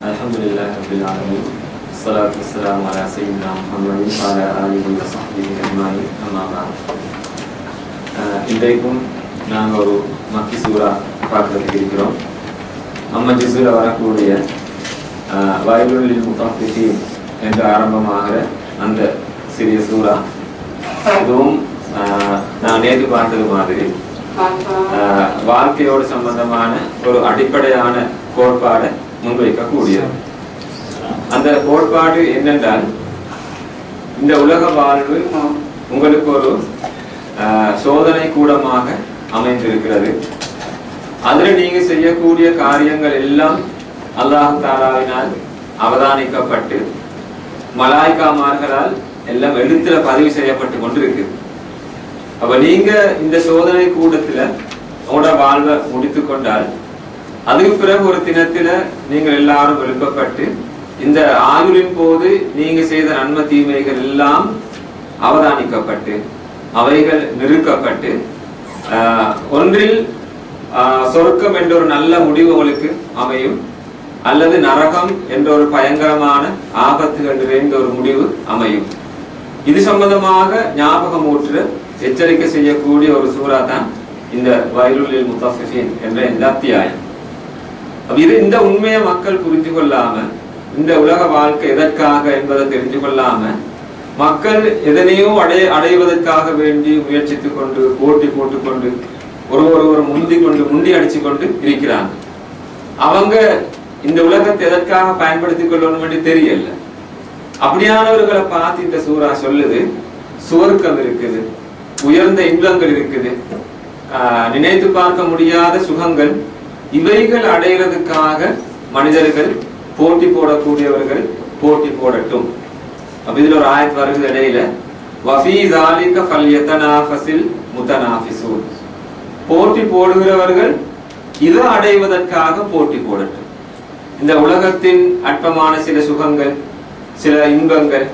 Alhamdulillah Rabbil Alamin. Salatu wassalamu ala sayyidina Muhammadin wa ala alihi wa sahbihi ajma'in. Amma ba'd. இன்றைக்கும் நாங்கள் ஒரு மக்கி சூரா பார்க்கறதுக்கு இருக்கிறோம். நம்ம ஜுஸுல வரக்கூடிய வயலுல் முத்தஃபிஃபீன் என்ற ஆரம்பமாகிற அந்த சிறிய சூரா இதுவும் நான் நேற்று பார்த்தது மாதிரி வாழ்க்கையோடு சம்பந்தமான ஒரு அடிப்படையான கோட்பாடை முன்வைக்கக்கூடியது. அந்த கோட்பாடு என்னென்றால், இந்த உலக வாழ்வு உங்களுக்கு ஒரு சோதனை கூடமாக அமைந்திருக்கிறது. அதுல நீங்க செய்யக்கூடிய காரியங்கள் எல்லாம் அல்லாஹ் தஆலாவினால் அவதானிக்கப்பட்டு மலாய்க்காமார்களால் எல்லாம் எழுத்துல பதிவு செய்யப்பட்டு கொண்டிருக்கு. அப்ப நீங்க இந்த சோதனை கூடத்துல உங்களோட வாழ்வை முடித்து கொண்டால் அதுக்கு பிறகு ஒரு தினத்துல நீங்கள் எல்லாரும் எழுப்பப்பட்டு இந்த ஆயுளின் போது நீங்க செய்த நன்மை தீமைகள் எல்லாம் அவதானிக்கப்பட்டு அவைகள் நிறுக்கப்பட்டு ஒன்றில் சொர்க்கம் என்ற ஒரு நல்ல முடிவு உங்களுக்கு அமையும், அல்லது நரகம் என்ற ஒரு பயங்கரமான ஆபத்துகள் நிறைந்த ஒரு முடிவு அமையும். இது சம்பந்தமாக ஞாபகமூற்ற எச்சரிக்கை செய்யக்கூடிய ஒரு சூறா தான் இந்த வயலுல் முத்தஃபிஃபீன் என்ற இந்த அத்தியாயம். இது இந்த உண்மையை மக்கள் புரிந்து கொள்ளாம, இந்த உலக வாழ்க்கை எதற்காக என்பதை தெரிஞ்சு கொள்ளாம, மக்கள் எதனையோ அடைவதற்காக வேண்டி முயற்சித்துக் கொண்டு போட்டி போட்டுக்கொண்டு ஒரு முண்டி அடிச்சு கொண்டு இருக்கிறாங்க. அவங்க இந்த உலகத்தை எதற்காக பயன்படுத்திக் கொள்ளணும் என்று தெரியல. அப்படியானவர்களை பார்த்து இந்த சூறா சொல்லுது, சுவர்க்கம் இருக்குது, உயர்ந்த இன்பங்கள் இருக்குது, நினைத்து பார்க்க முடியாத சுகங்கள், இவைகள் அடைகிறதுக்காக மனிதர்கள் போட்டி போடக்கூடியவர்கள் போட்டி போடட்டும். அப்ப இதுல ஒரு ஆயத் வருது இடையில, வஃபீ ஸாலிக ஃபல்யதனாஃபஸில் முத்தனாஃபிஸூன், போட்டி போடுகிறவர்கள் இதை அடைவதற்காக போட்டி போடட்டும். இந்த உலகத்தின் அற்பமான சில சுகங்கள், சில இன்பங்கள்,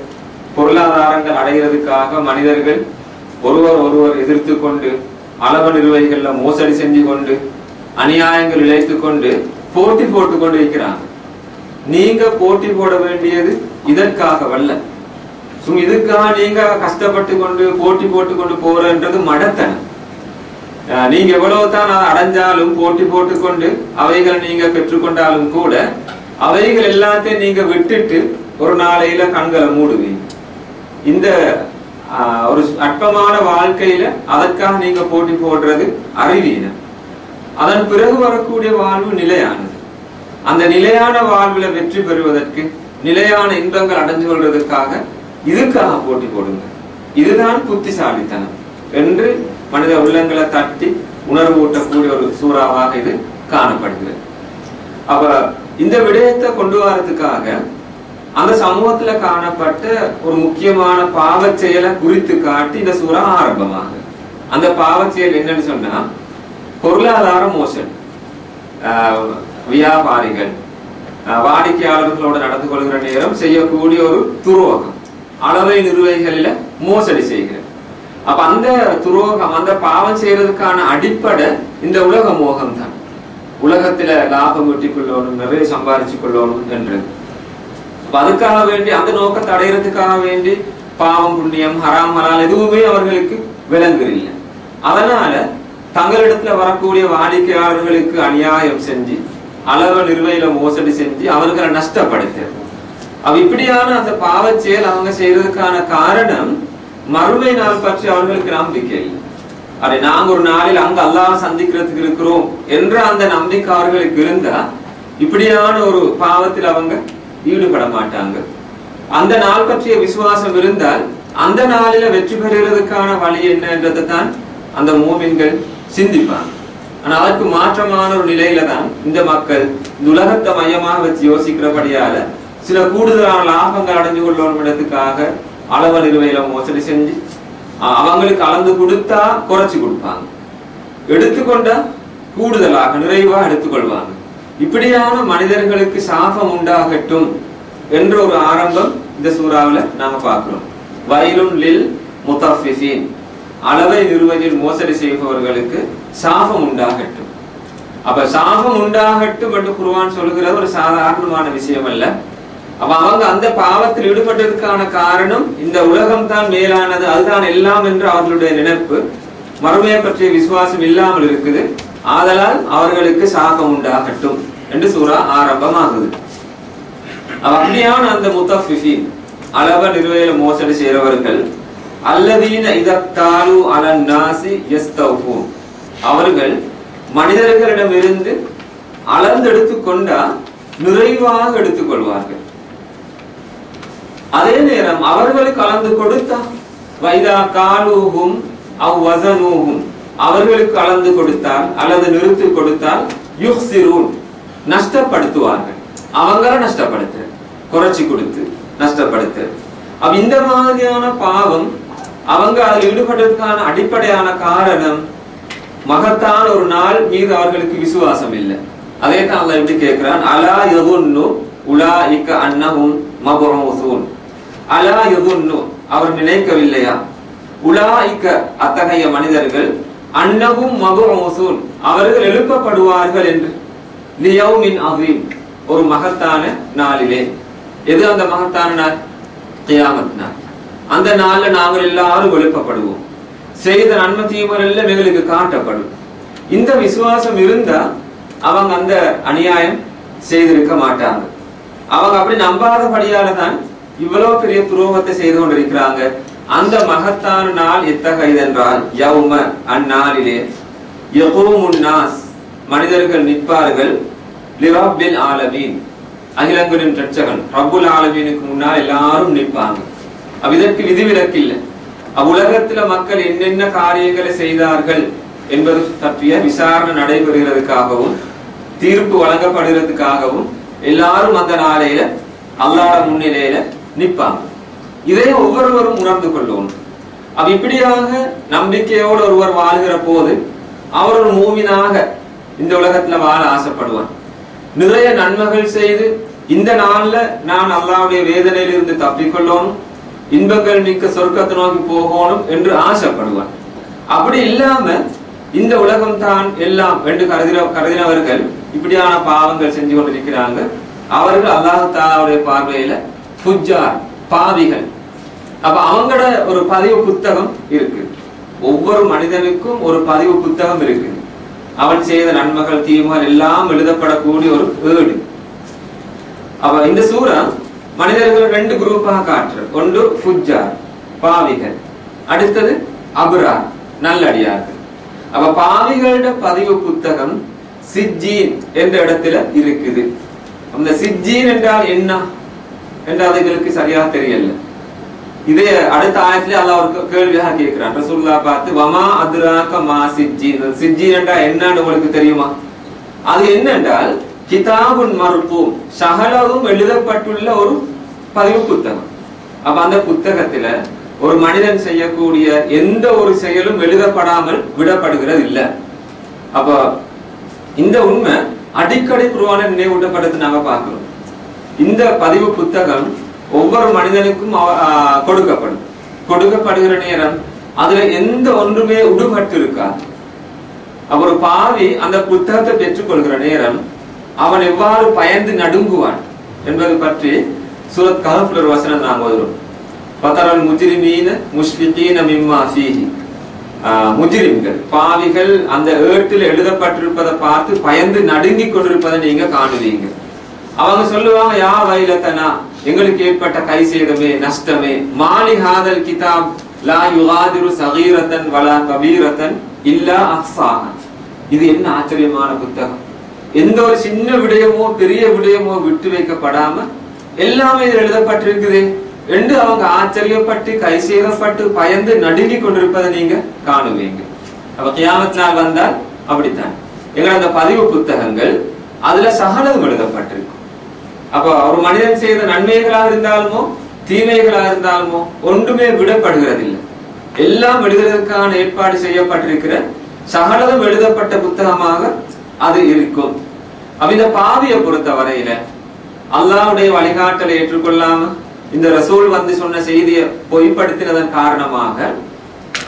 பொருளாதாரங்கள் அடைகிறதுக்காக மனிதர்கள் ஒருவர் எதிர்த்து கொண்டு அளவு நிறுவைகள்ல மோசடி செஞ்சு கொண்டு அநியாயங்கள் இழைத்து கொண்டு போட்டி போட்டு கொண்டு இருக்கிறாங்க. நீங்க போட்டி போட வேண்டியது இதற்காகவல்ல. இதுக்காக நீங்க கஷ்டப்பட்டு கொண்டு போட்டி போட்டு கொண்டு போறன்றது மடத்தனம். நீங்க எவ்வளவுதான் அடைஞ்சாலும் போட்டி போட்டுக்கொண்டு அவைகளை நீங்க பெற்றுக்கொண்டாலும் கூட அவைகள் எல்லாத்தையும் நீங்க விட்டுட்டு ஒரு நாளையில கண்களை மூடுவீங்க. இந்த ஒரு அற்பமான வாழ்க்கையில அதற்காக நீங்க போட்டி போடுறது அறிவீனம். அதன் பிறகு வரக்கூடிய வாழ்வு நிலையானது. அந்த நிலையான வாழ்வுல வெற்றி பெறுவதற்கு, நிலையான இன்பங்கள் அடைஞ்சு கொள்வதற்காக இதுக்காக போட்டி போடுங்க. இதுதான் புத்திசாலித்தனம் என்று மனித உள்ளங்களை தட்டி உணர்வு ஊட்டக்கூடிய ஒரு சூறாவாக இது காணப்படுகிறது. அப்ப இந்த விடயத்தை கொண்டு வரதுக்காக அந்த சமூகத்துல காணப்பட்ட ஒரு முக்கியமான பாவச் செயலை குறித்து காட்டி இந்த சூறா ஆரம்பமாகுது. அந்த பாவச் செயல் என்னன்னு சொன்னா, பொருளாதார மோசடி. வியாபாரிகள் வாடிக்கையாளர்களோடு நடந்து கொள்கிற நேரம் செய்யக்கூடிய ஒரு துரோகம், அளவை நிறுவைகளில மோசடி செய்கிற. அப்ப அந்த துரோகம், அந்த பாவம் செய்யறதுக்கான அடிப்படை இந்த உலக மோகம் தான். உலகத்துல லாபம் வெட்டிக் கொள்ளணும், நிறைய சம்பாதிச்சு கொள்ளணும் என்றது. அதுக்காக வேண்டி, அந்த நோக்கத்தை அடைகிறதுக்காக வேண்டி பாவம் புண்ணியம் ஹராம் ஹலால் எதுவுமே அவர்களுக்கு விளங்குறில்லை. அதனால தங்களிடத்துல வரக்கூடிய வாடிக்கையாளர்களுக்கு அநியாயம் செஞ்சு அளவு நிர்வையில மோசடி செஞ்சு அவர்களை நஷ்டப்படுத்துறது. இப்படியான அந்த பாவச் செயல் அவங்க செய்யறதுக்கான காரணம் மறுமை நாள் பற்றி அவர்களுக்கு நம்பிக்கை இல்லை. அதை நாங்க ஒரு நாளில் அங்க அல்லாஹ் சந்திக்கிறதுக்கு இருக்கிறோம் என்ற அந்த நம்பிக்கை அவர்களுக்கு இருந்தா இப்படியான ஒரு பாவத்தில் அவங்க ஈடுபட மாட்டாங்க. அந்த நாள் பற்றிய விசுவாசம் இருந்தால் அந்த நாளில வெற்றி பெறுவதற்கான வழி என்ன என்றதை தான் அந்த மூமின்கள் சிந்திப்பாங்க. ஆனா அதற்கு மாற்றமான ஒரு நிலையில தான் இந்த மக்கள் உலகத்தை மையமாக வச்சு யோசிக்கிறபடியால சில கூடுதலான லாபங்கள் அடைஞ்சு கொள்ளணும் இடத்துக்காக அளவு நிறுவையில மோசடி செஞ்சு அவங்களுக்கு அளந்து கொடுத்தா குறைச்சு கொடுப்பாங்க, எடுத்துக்கொண்டா கூடுதலாக நிறைவா எடுத்துக்கொள்வாங்க. இப்படியான மனிதர்களுக்கு சாபம் உண்டாகட்டும் என்ற ஒரு ஆரம்பம் இந்த சூறாவில நாம பார்க்கிறோம். வயலுன் லில் முத்தஃபிஃபீன், அளவை நிறுவதில் மோசடி செய்பவர்களுக்கு சாபம் உண்டாகட்டும். அப்ப சாபம் உண்டாகட்டும் என்று குர்ஆன் சொல்கிற ஒரு சாதாரணமான விஷயம் அல்ல. அப்ப அவங்க அந்த பாவத்தில் ஈடுபட்டதுக்கான காரணம் இந்த உலகம் தான் மேலானது, அதுதான் எல்லாம் என்று அவர்களுடைய நினைப்பு, மறுமையை பற்றிய விசுவாசம் இல்லாமல் இருக்குது. ஆதலால் அவர்களுக்கு சாபம் உண்டாகட்டும் என்று சூரா ஆரம்பமாகுது. அப்படியான அந்த முத்தஃபிஃபீன், அளவ நிர்வகில மோசடி செய்கிறவர்கள், அல்லதீன இதக்தாலு அலன் நாசி யஸ்தௌஃபூன், அவர்கள் மனிதர்களிடமிருந்து அளந்தெடுத்து கொண்டா நிறைவாக எடுத்துக்கொள்வார்கள். அதே நேரம் அவர்களுக்கு அளந்து கொடுத்தா வைதா காலூஹும் அவ் வஸனூஹும், அவர்களுக்கு அளந்து கொடுத்தால் அல்லது நிறுத்தி கொடுத்தால் யுக்ஸிரூன், நஷ்டப்படுத்துவார்கள். அவங்கள நஷ்டப்படுத்து, குறைச்சி கொடுத்து நஷ்டப்படுத்து. அப்ப இந்த மாதிரியான பாவம் அவங்க அதில் ஈடுபட்டதற்கான அடிப்படையான காரணம் மகத்தான ஒரு நாள் மீது அவர்களுக்கு விசுவாசம் இல்லை. அதே தான் அல்லாஹ் எப்படி கேட்கிறான், அலா யதுன்னு உலாயிக அன்னஹும் மபூஸூன், அலா யதுன்னு, அவர் நினைக்கவில்லையா, உலாயிக அத்தகைய மனிதர்கள், அன்னஹும் மபூஸூன், அவர்கள் எழுப்பப்படுவார்கள் என்று, லியௌமின் அஸீம், ஒரு மகத்தான நாளிலே. எது அந்த மகத்தான நாள்? கியாமத் நாள். அந்த நாள்ல நாங்கள் எல்லாரும் எழுப்பப்படுவோம். செய்த நன்மை தீமைகள் எல்லாம் எங்களுக்கு காட்டப்படும். இந்த விசுவாசம் இருந்தா அவங்க அந்த அநியாயம் செய்திருக்க மாட்டாங்க. அவங்க அப்படி நம்பாதபடியால தான் இவ்வளவு பெரிய துரோகத்தை செய்து கொண்டிருக்கிறாங்க. அந்த மகத்தான நாள் எத்தகையது என்றால், யௌம, அந்நாளிலே, யகூமுன் நாஸ், மனிதர்கள் நிற்பார்கள், லிரப்பில் ஆலமீன், அகிலங்களின் ரட்சகன் ரப்புல் ஆலமீனுக்கு முன்னால் எல்லாரும் நிற்பாங்க. இதற்கு விதிவிலக்கு இல்லை. அவ்வுலகத்துல மக்கள் என்னென்ன காரியங்களை செய்தார்கள் என்பது பற்றிய விசாரணை நடைபெறுகிறதுக்காகவும் தீர்ப்பு வழங்கப்படுகிறதுக்காகவும் எல்லாரும் அந்த நாளையில அல்லாஹ் முன்னிலையில நிற்பாங்க. இதை ஒவ்வொருவரும் உணர்ந்து கொள்ளணும். இப்படியாக நம்பிக்கையோடு ஒருவர் வாழ்கிற போது அவர் ஒரு மூமினாக இந்த உலகத்துல வாழ ஆசைப்படுவார். நிறைய நன்மைகள் செய்து இந்த நாள்ல நான் அல்லாஹ்வுடைய வேதனையிலிருந்து தப்பிக்கொள்ளணும், இன்பங்கள் மிக்க சொர்க்கத்தை நோக்கி போகணும் என்று ஆசைப்படுவார். அப்படி இல்லாம இந்த உலகம் தான் எல்லாம் என்று கருதினவர்கள் இப்படியான பாவங்கள் செஞ்சு கொண்டிருக்கிறாங்க. அவர்கள் அல்லாஹ் தஆலாவுடைய பார்வையில ஃபுஜ்ஜார், பாவிகள். அப்ப அவங்களோட ஒரு பதிவு புத்தகம் இருக்கு. ஒவ்வொரு மனிதனுக்கும் ஒரு பதிவு புத்தகம் இருக்கு. அவன் செய்த நன்மைகள் தீமைகள் எல்லாம் எழுதப்படக்கூடிய ஒரு ஏடு. அப்ப இந்த சூரா மனிதர்கள் ரெண்டு குரூப்பாக காட்டுற, ஒன்று ஃபுஜ்ஜார், பாவிகள், அடுத்தது அப்ரார், நல்லடியார்கள். அப்ப பாவிகளோட பதிவு புத்தகம் சிஜ்ஜீன் என்ற இடத்துல இருக்குது. அந்த சிஜ்ஜீன் என்றால் என்ன என்று அதுகளுக்கு சரியா தெரியல. இதே அடுத்த ஆயத்திலே அல்லாஹ் ஒரு கேள்வியாக கேட்கிறான் ரசூலுல்லாஹ் பார்த்து, வமா அத்ராக மா சிஜ்ஜீன், சிஜ்ஜீன் என்றால் என்னன்னு உங்களுக்கு தெரியுமா? அது என்னென்றால் கிதாபுன் மர்கூம், சகலவும் எழுதப்பட்டுள்ள ஒரு பதிவு புத்தகம். அப்ப அந்த புத்தகத்துல ஒரு மனிதன் செய்யக்கூடிய எந்த ஒரு செயலும் எழுதப்படாமல் விடப்படுகிறது இல்ல. அப்ப இந்த உண்மை அடிக்கடி குர்ஆனை நினைவூட்டப்படுத்தி நாங்க பார்க்கிறோம். இந்த பதிவு புத்தகம் ஒவ்வொரு மனிதனுக்கும் கொடுக்கப்படுகிற நேரம் அதுல எந்த ஒன்றுமே உடுபட்டு இருக்காது. ஒரு பாவி அந்த புத்தகத்தை பெற்றுக் கொள்கிற நேரம் அவன் எவ்வாறு பயந்து நடுங்குவான் என்பது பற்றி சூரத் கஹஃப்ல ஒரு வசனம் நாங்க ஓதுறோம். பதரல் முஜ்ரிமீன முஷ்ஃபிகீன மிம்மா ஃபீஹி, முஜ்ரிம்கள், பாவிகள் அந்த ஏட்டில் எழுதப்பட்டிருப்பதை பார்த்து பயந்து நடுங்கிக் கொண்டிருப்பதை நீங்க காணுவீங்க. அவங்க சொல்லுவாங்க, யா வைலத்தனா, எங்களுக்கு ஏற்பட்ட கை சேதமே, நஷ்டமே, மாலி ஹாதல் கிதாப் லா யுகாதிரு சகீரத்தன் வலா கபீரத்தன் இல்லா அஹ்சாஹா, இது என்ன ஆச்சரியமான புத்தகம், எந்த ஒரு சின்ன விடயமோ பெரிய விடயமோ விட்டு வைக்கப்படாம எல்லாமே இதில் எழுதப்பட்டிருக்குது என்று அவங்க ஆச்சரியப்பட்டு கை சேதப்பட்டு பயந்து நடுங்கிக் கொண்டிருப்பதை நீங்க காணுவீங்க. அப்ப கியாமத் நாள் வந்தால் அப்படித்தான் எங்களை அந்த பதிவு புத்தகங்கள் அதுல சகலம் எழுதப்பட்டிருக்கும். அப்ப ஒரு மனிதன் செய்த நன்மைகளாக இருந்தாலுமோ தீமைகளாக இருந்தாலுமோ ஒன்றுமே விடப்படுகிறது இல்லை. எல்லாம் எழுதுவதற்கான ஏற்பாடு செய்யப்பட்டிருக்கிற சகலம் எழுதப்பட்ட புத்தகமாக அது இருக்கும். இந்த பாவியை பொறுத்த வரையில அல்லாஹ்வுடைய வழிகாட்டலை ஏற்றுக்கொள்ளாம இந்த ரசூல் வந்து சொன்ன செய்தியை பொய்ப்படுத்தினதன் காரணமாக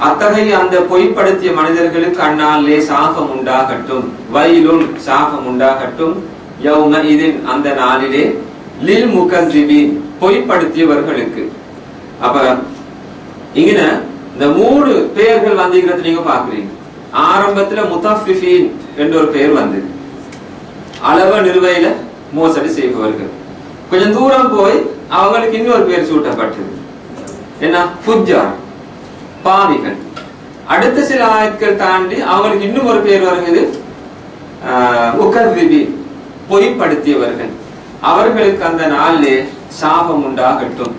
அத்தகைய அந்த பொய்ப்படுத்திய மனிதர்களுக்கு அந்நாளிலே சாபம் உண்டாகட்டும், வயலுன் சாபம் உண்டாகட்டும், யௌம இதின் அந்த நாளிலே, லில் முகஸ்ஸிபீன் பொய்ப்படுத்தியவர்களுக்கு. அப்ப இங்க இந்த 3 பெயர்கள் வந்திருக்கிறது நீங்க பாக்குறீங்க. ஆரம்பத்துல முத்தஃபிஃபீன் என்ற ஒரு பெயர் வந்தது, அளவ நிறுவையில மோசடி செய்பவர்கள். கொஞ்சம் தூரம் போய் அவங்களுக்கு இன்னொரு பேர் சூட்டப்பட்டது, என்ன, ஃபுஜ்ஜார் பாவிகள். அடுத்த சில ஆயத்கள் தாண்டி அவங்களுக்கு இன்னும் ஒரு பேர் வருகிறது, முகஸ்ஸிபீன் பொய்ப்படுத்தியவர்கள். அவர்களுக்கு அந்த நாளிலே சாபம் உண்டாகட்டும்.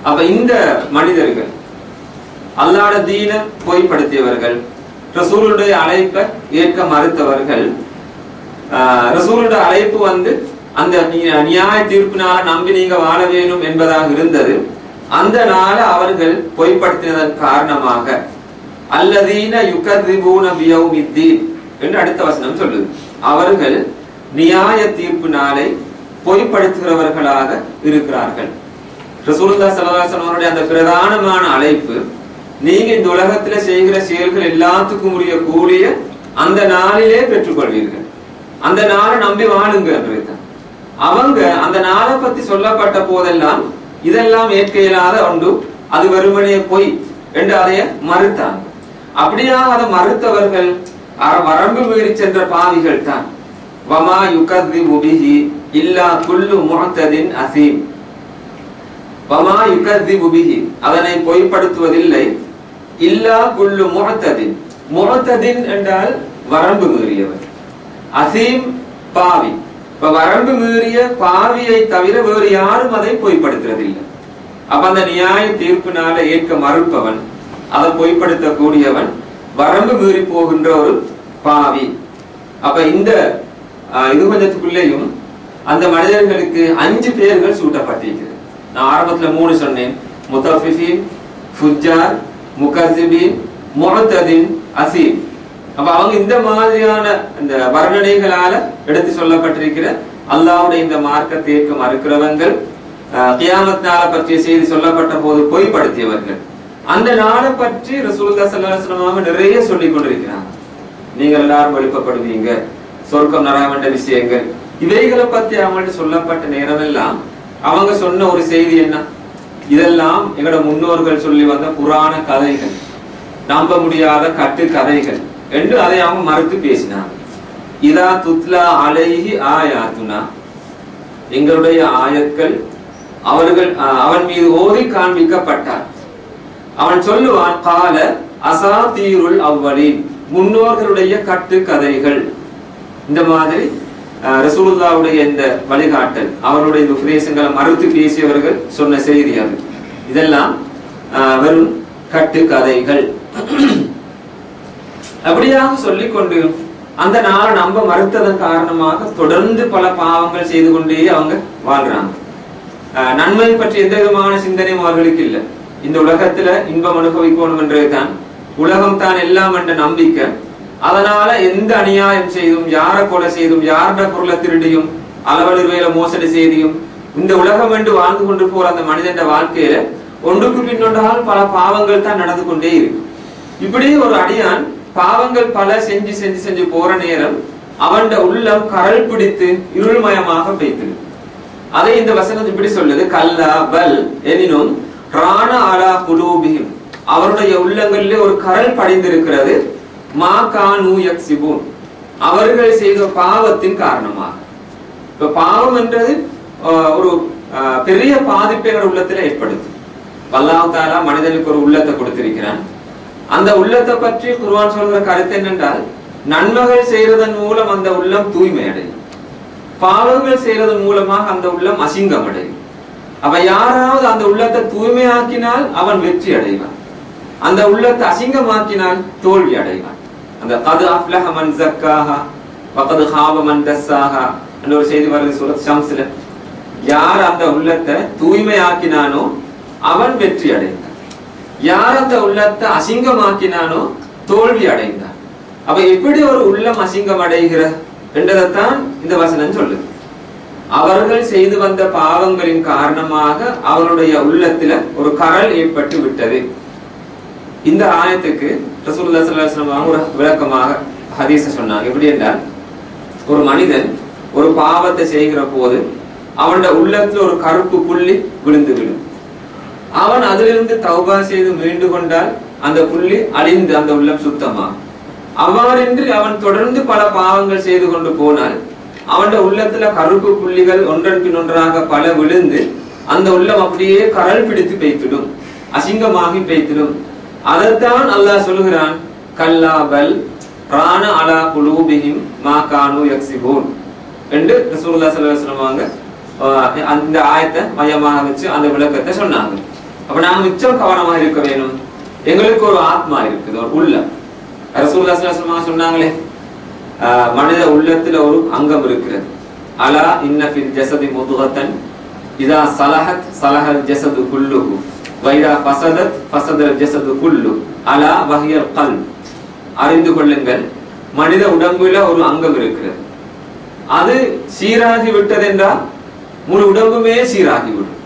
அப்ப இந்த மனிதர்கள் அல்லாஹ்வுடைய தீன பொய்ப்படுத்தியவர்கள், ரசூலுடைய அழைப்பை ஏற்க மறுத்தவர்கள். ரசூலுடைய அழைப்பு அந்த நியாய தீர்ப்பினால நம்பி நீங்க வாழ வேணும் என்பதாக இருந்தது. அந்த நாள அவர்கள் பொய்ப்படுத்தினதன் காரணமாக அல்லதீன யுகதிபூன பியௌமித்தீன் என்று அடுத்த வசனம் சொல்லுது. அவர்கள் நியாய தீர்ப்பு நாளை பொய்ப்படுத்துகிறவர்களாக இருக்கிறார்கள். ரசூலுல்லாஹி ஸல்லல்லாஹு அலைஹி வஸல்லம் அவருடைய அந்த பிரதானமான அழைப்பு, நீங்க இந்த உலகத்துல செய்கிற செயல்கள் எல்லாத்துக்கும் உரிய கூலிய அந்த நாளிலே பெற்றுக்கொள்வீர்கள், அந்த நாளை நம்பி வாழுங்க என்றுதான். அவங்க அந்த நாளை பத்தி சொல்லப்பட்ட போதெல்லாம் இதெல்லாம் ஏற்க இயலாத ஒன்று, அது வெறுமனே பொய் என்று அதைய மறுத்தாங்க. அப்படியாக அதை மறுத்தவர்கள் வரம்பு மீறி சென்ற பாவிகள் தான். வமா யுகதிபு பிஹி இல்லா குல்லு முஅத்ததின் அஸீம். வமா யுகதிபு பிஹி அதனை பொய்ப்படுத்துவதில்லை, இல்லா குல்லு முஅத்ததின். முஅத்ததின் என்றால் வரம்பு மீறியவர், அஸீம் பாவி. இப்ப வரம்பு மீறிய பாவியை தவிர வேறு யாரும் அதை பொய்ப்படுத்துறதில்லை. அப்ப அந்த நியாய தீர்ப்பினால ஏற்க மறுப்பவன், அதை பொய்ப்படுத்தக்கூடியவன், வரம்பு மீறி போகின்ற ஒரு பாவி. அப்ப இந்த இது கொஞ்சத்துக்குள்ளேயும் அந்த மனிதர்களுக்கு 5 பெயர்கள் சூட்டப்பட்டிருக்கிறது. நான் ஆரம்பத்துல 3 சொன்னேன், முத்தஃபிஃபீன், ஃபுஜ்ஜார், முகஸ்ஸிபீன், முஅத்ததின், அஸீம். அப்ப அவங்க இந்த மாதிரியான இந்த வர்ணனைகளால எடுத்து சொல்லப்பட்டிருக்கிற அல்லாஹ்வுடைய இந்த மார்க்கத்தை ஏற்க மறுக்கிறவங்கள், கியாமத் நாளை பற்றிய செய்தி சொல்லப்பட்ட போது பொய்ப்படுத்தியவர்கள். அந்த நாளை பற்றி ரசூலுல்லாஹி ஸல்லல்லாஹு அலைஹி வஸல்லம் நிறைய சொல்லிக் கொண்டிருக்கிறாங்க. நீங்க எல்லாரும் எழுப்பப்படுவீங்க, சொர்க்கம் நரகம் என்ற விஷயங்கள், இவைகளை பத்தி அவங்கள்ட்ட சொல்லப்பட்ட நேரம் எல்லாம் அவங்க சொன்ன ஒரு செய்தி என்ன, இதெல்லாம் எங்களோட முன்னோர்கள் சொல்லி வந்த புராண கதைகள், நம்ப முடியாத கட்டு கதைகள் என்று அதை அவங்க மறுத்து பேசினாங்க. இதா துத்லா அலைஹி ஆயாத்துனா, எங்களுடைய ஆயத்கள் அவன் மீது ஓதி காண்பிக்கப்பட்டார். அவன் சொல்லுவான், கால அசாதீருல் அவ்வலீன், முன்னோர்களுடைய கட்டு கதைகள். இந்த மாதிரி ரசூலுல்லாஹ்வுடைய இந்த வழிகாட்டல், அவருடைய இந்த உபதேசங்களை மறுத்து பேசியவர்கள் சொன்ன செய்தி அது. இதெல்லாம் வெறும் கட்டு கதைகள். அப்படியாக சொல்லிக்கொண்டு அந்த நாளை நம்ப மறுத்ததன் காரணமாக தொடர்ந்து பல பாவங்கள் செய்து கொண்டே அவங்க வாழ்றாங்க. நன்மை பற்றி எந்த விதமான சிந்தனையும் அவர்களுக்கு இல்லை. இந்த உலகத்துல இன்பம் அனுபவிக்கணும் என்றதுதான், உலகம் தான் எல்லாம் என்ற நம்பிக்கை. அதனால எந்த அநியாயம் செய்தும், யாரை கொலை செய்தும், யாருடைய பொருளை திருடியும், அளவலிர்வையில மோசடி செய்தியும் இந்த உலகம் என்று வாழ்ந்து கொண்டு போற அந்த மனிதன் வாழ்க்கையில ஒன்றுக்கு பின்னொன்றால் பல பாவங்கள் தான் நடந்து கொண்டே இருக்கு. இப்படி ஒரு அடியான் பாவங்கள் பல செஞ்சு செஞ்சு செஞ்சு போற நேரம் அவன் உள்ளம் கரல் பிடித்து இருள்மயமாக பெய்தது. அதை இந்த வசனம் இப்படி சொல்லுது, கல்லா பல் எனினும் ராண அலா குலூபிஹிம், அவருடைய உள்ளங்களிலே ஒரு கரல் படிந்திருக்கிறது, மா கானூ யக்ஸிபூன், அவர்கள் செய்த பாவத்தின் காரணமாக. இப்ப பாவம் என்றது ஒரு பெரிய பாதிப்பை உள்ளத்துல ஏற்படுத்தும். அல்லாஹ் தஆலா மனிதனுக்கு ஒரு உள்ளத்தை கொடுத்திருக்கிறான். அந்த உள்ளத்தை பற்றி குர்ஆன் சொல்ற கருத்து என்னென்றால், நன்மைகள் செய்யறதன் மூலம் அந்த உள்ளம் தூய்மை அடையும், பாவங்கள் செய்யறதன் மூலமாக அந்த உள்ளம் அசிங்கம் அடையும். அவ யாராவது அந்த உள்ளத்தை தூய்மையாக்கினால் அவன் வெற்றி அடைவான், அந்த உள்ளத்தை அசிங்கமாக்கினால் தோல்வி அடைவான். அந்த கது அஃப்லஹ மன் ஸக்காஹா வகது ஹாப மன் தஸ்ஸாஹா என்ற ஒரு செய்தி வருது சூரத் ஷம்ஸ்ல. யார் அந்த உள்ளத்தை தூய்மையாக்கினானோ அவன் வெற்றி அடைந்தான், யார் அந்த உள்ளத்தை அசிங்கமாக்கினானோ தோல்வி அடைந்தான். அப்ப எப்படி ஒரு உள்ளம் அசிங்கம் அடைகிற என்றதைத்தான் இந்த வசனம் சொல்லுது. அவர்கள் செய்து வந்த பாவங்களின் காரணமாக அவருடைய உள்ளத்துல ஒரு கரல் ஏற்பட்டு விட்டது. இந்த ஆயத்துக்கு ரசூலுல்லாஹி ஸல்லல்லாஹு அலைஹி வஸல்லம் ஒரு விளக்கமாக ஹதீஸ சொன்னாங்க. எப்படி என்றால், ஒரு மனிதன் ஒரு பாவத்தை செய்கிற போது அவனோட உள்ளத்துல ஒரு கருப்பு புள்ளி விழுந்து விடும். அவன் அதிலிருந்து தௌபா செய்து மீண்டு கொண்டால் அந்த புள்ளி அழிந்து அந்த உள்ளம் சுத்தமாகும். அவ்வாறின்றி அவன் தொடர்ந்து பல பாவங்கள் செய்து கொண்டு போனால் அவனோட உள்ளத்துல கருப்பு புள்ளிகள் ஒன்றன் பின் ஒன்றாக பல விழுந்து அந்த உள்ளம் அப்படியே கரல் பிடித்து பெய்த்திடும், அசிங்கமாகி பெய்த்திடும். அதைத்தான் அல்லாஹ் சொல்லுகிறான், கல்லாபல் ரான அலா குலூபிஹிம் மா கானூ யக்ஸிபூன் என்று ரசூலுல்லாஹி ஸல்லல்லாஹு அலைஹி வஸல்லம் அந்த ஆயத்தை மையமாக வச்சு அந்த விளக்கத்தை சொன்னாங்க. அப்ப நாம மிச்சம் கவனமாக இருக்க வேணும். எங்களுக்கு ஒரு ஆத்மா இருக்குது, ஒரு உள்ளம். ரசூலுல்லாஹி ஸல்லல்லாஹு அலைஹி வஸல்லம் சொன்னாங்களே, மனித உள்ளத்துல ஒரு அங்கம் இருக்கிறது. அலா இன்ன ஃபில் ஜஸதி முத்கத்தன் இதா ஸலஹத் ஸலஹல் ஜஸது குல்லுஹு வ இதா ஃபஸதத் ஃபஸதல் ஜஸது குல்லு அலா வஹியல் கல்ப். அறிந்து கொள்ளுங்கள், மனித உடம்புல ஒரு அங்கம் இருக்கிறது. அது சீராகி விட்டது என்றால் முழு உடம்புமே சீராகிவிடும்.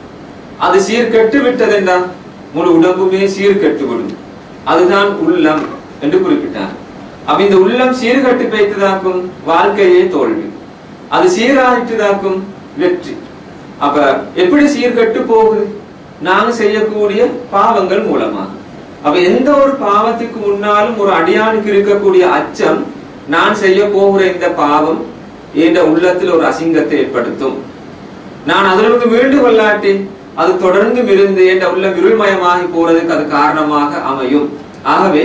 அது சீர்கெட்டு விட்டது என்றால் முழு உடம்புமே சீர்கெட்டு விடும். அதுதான் உள்ளம் என்று குறிப்பிட்டார். அப்ப இந்த உள்ளம் சீர்கட்டு வைத்ததாக்கும் வாழ்க்கையே தோல்வி, அது சீராகிட்டதாக்கும் வெற்றி. அப்ப எப்படி சீர்கட்டு போகுது? நாங்க செய்யக்கூடிய பாவங்கள் மூலமாக. அப்ப எந்த ஒரு பாவத்துக்கு முன்னாலும் ஒரு அடியானுக்கு இருக்கக்கூடிய அச்சம், நான் செய்ய போகிற இந்த பாவம் என்ற உள்ளத்தில் ஒரு அசிங்கத்தை ஏற்படுத்தும். நான் அதிலிருந்து மீண்டு கொள்ளாட்டி அது தொடர்ந்து இருந்து என்ற உள்ளம் இருள்மயமாகி போறதுக்கு அது காரணமாக அமையும். ஆகவே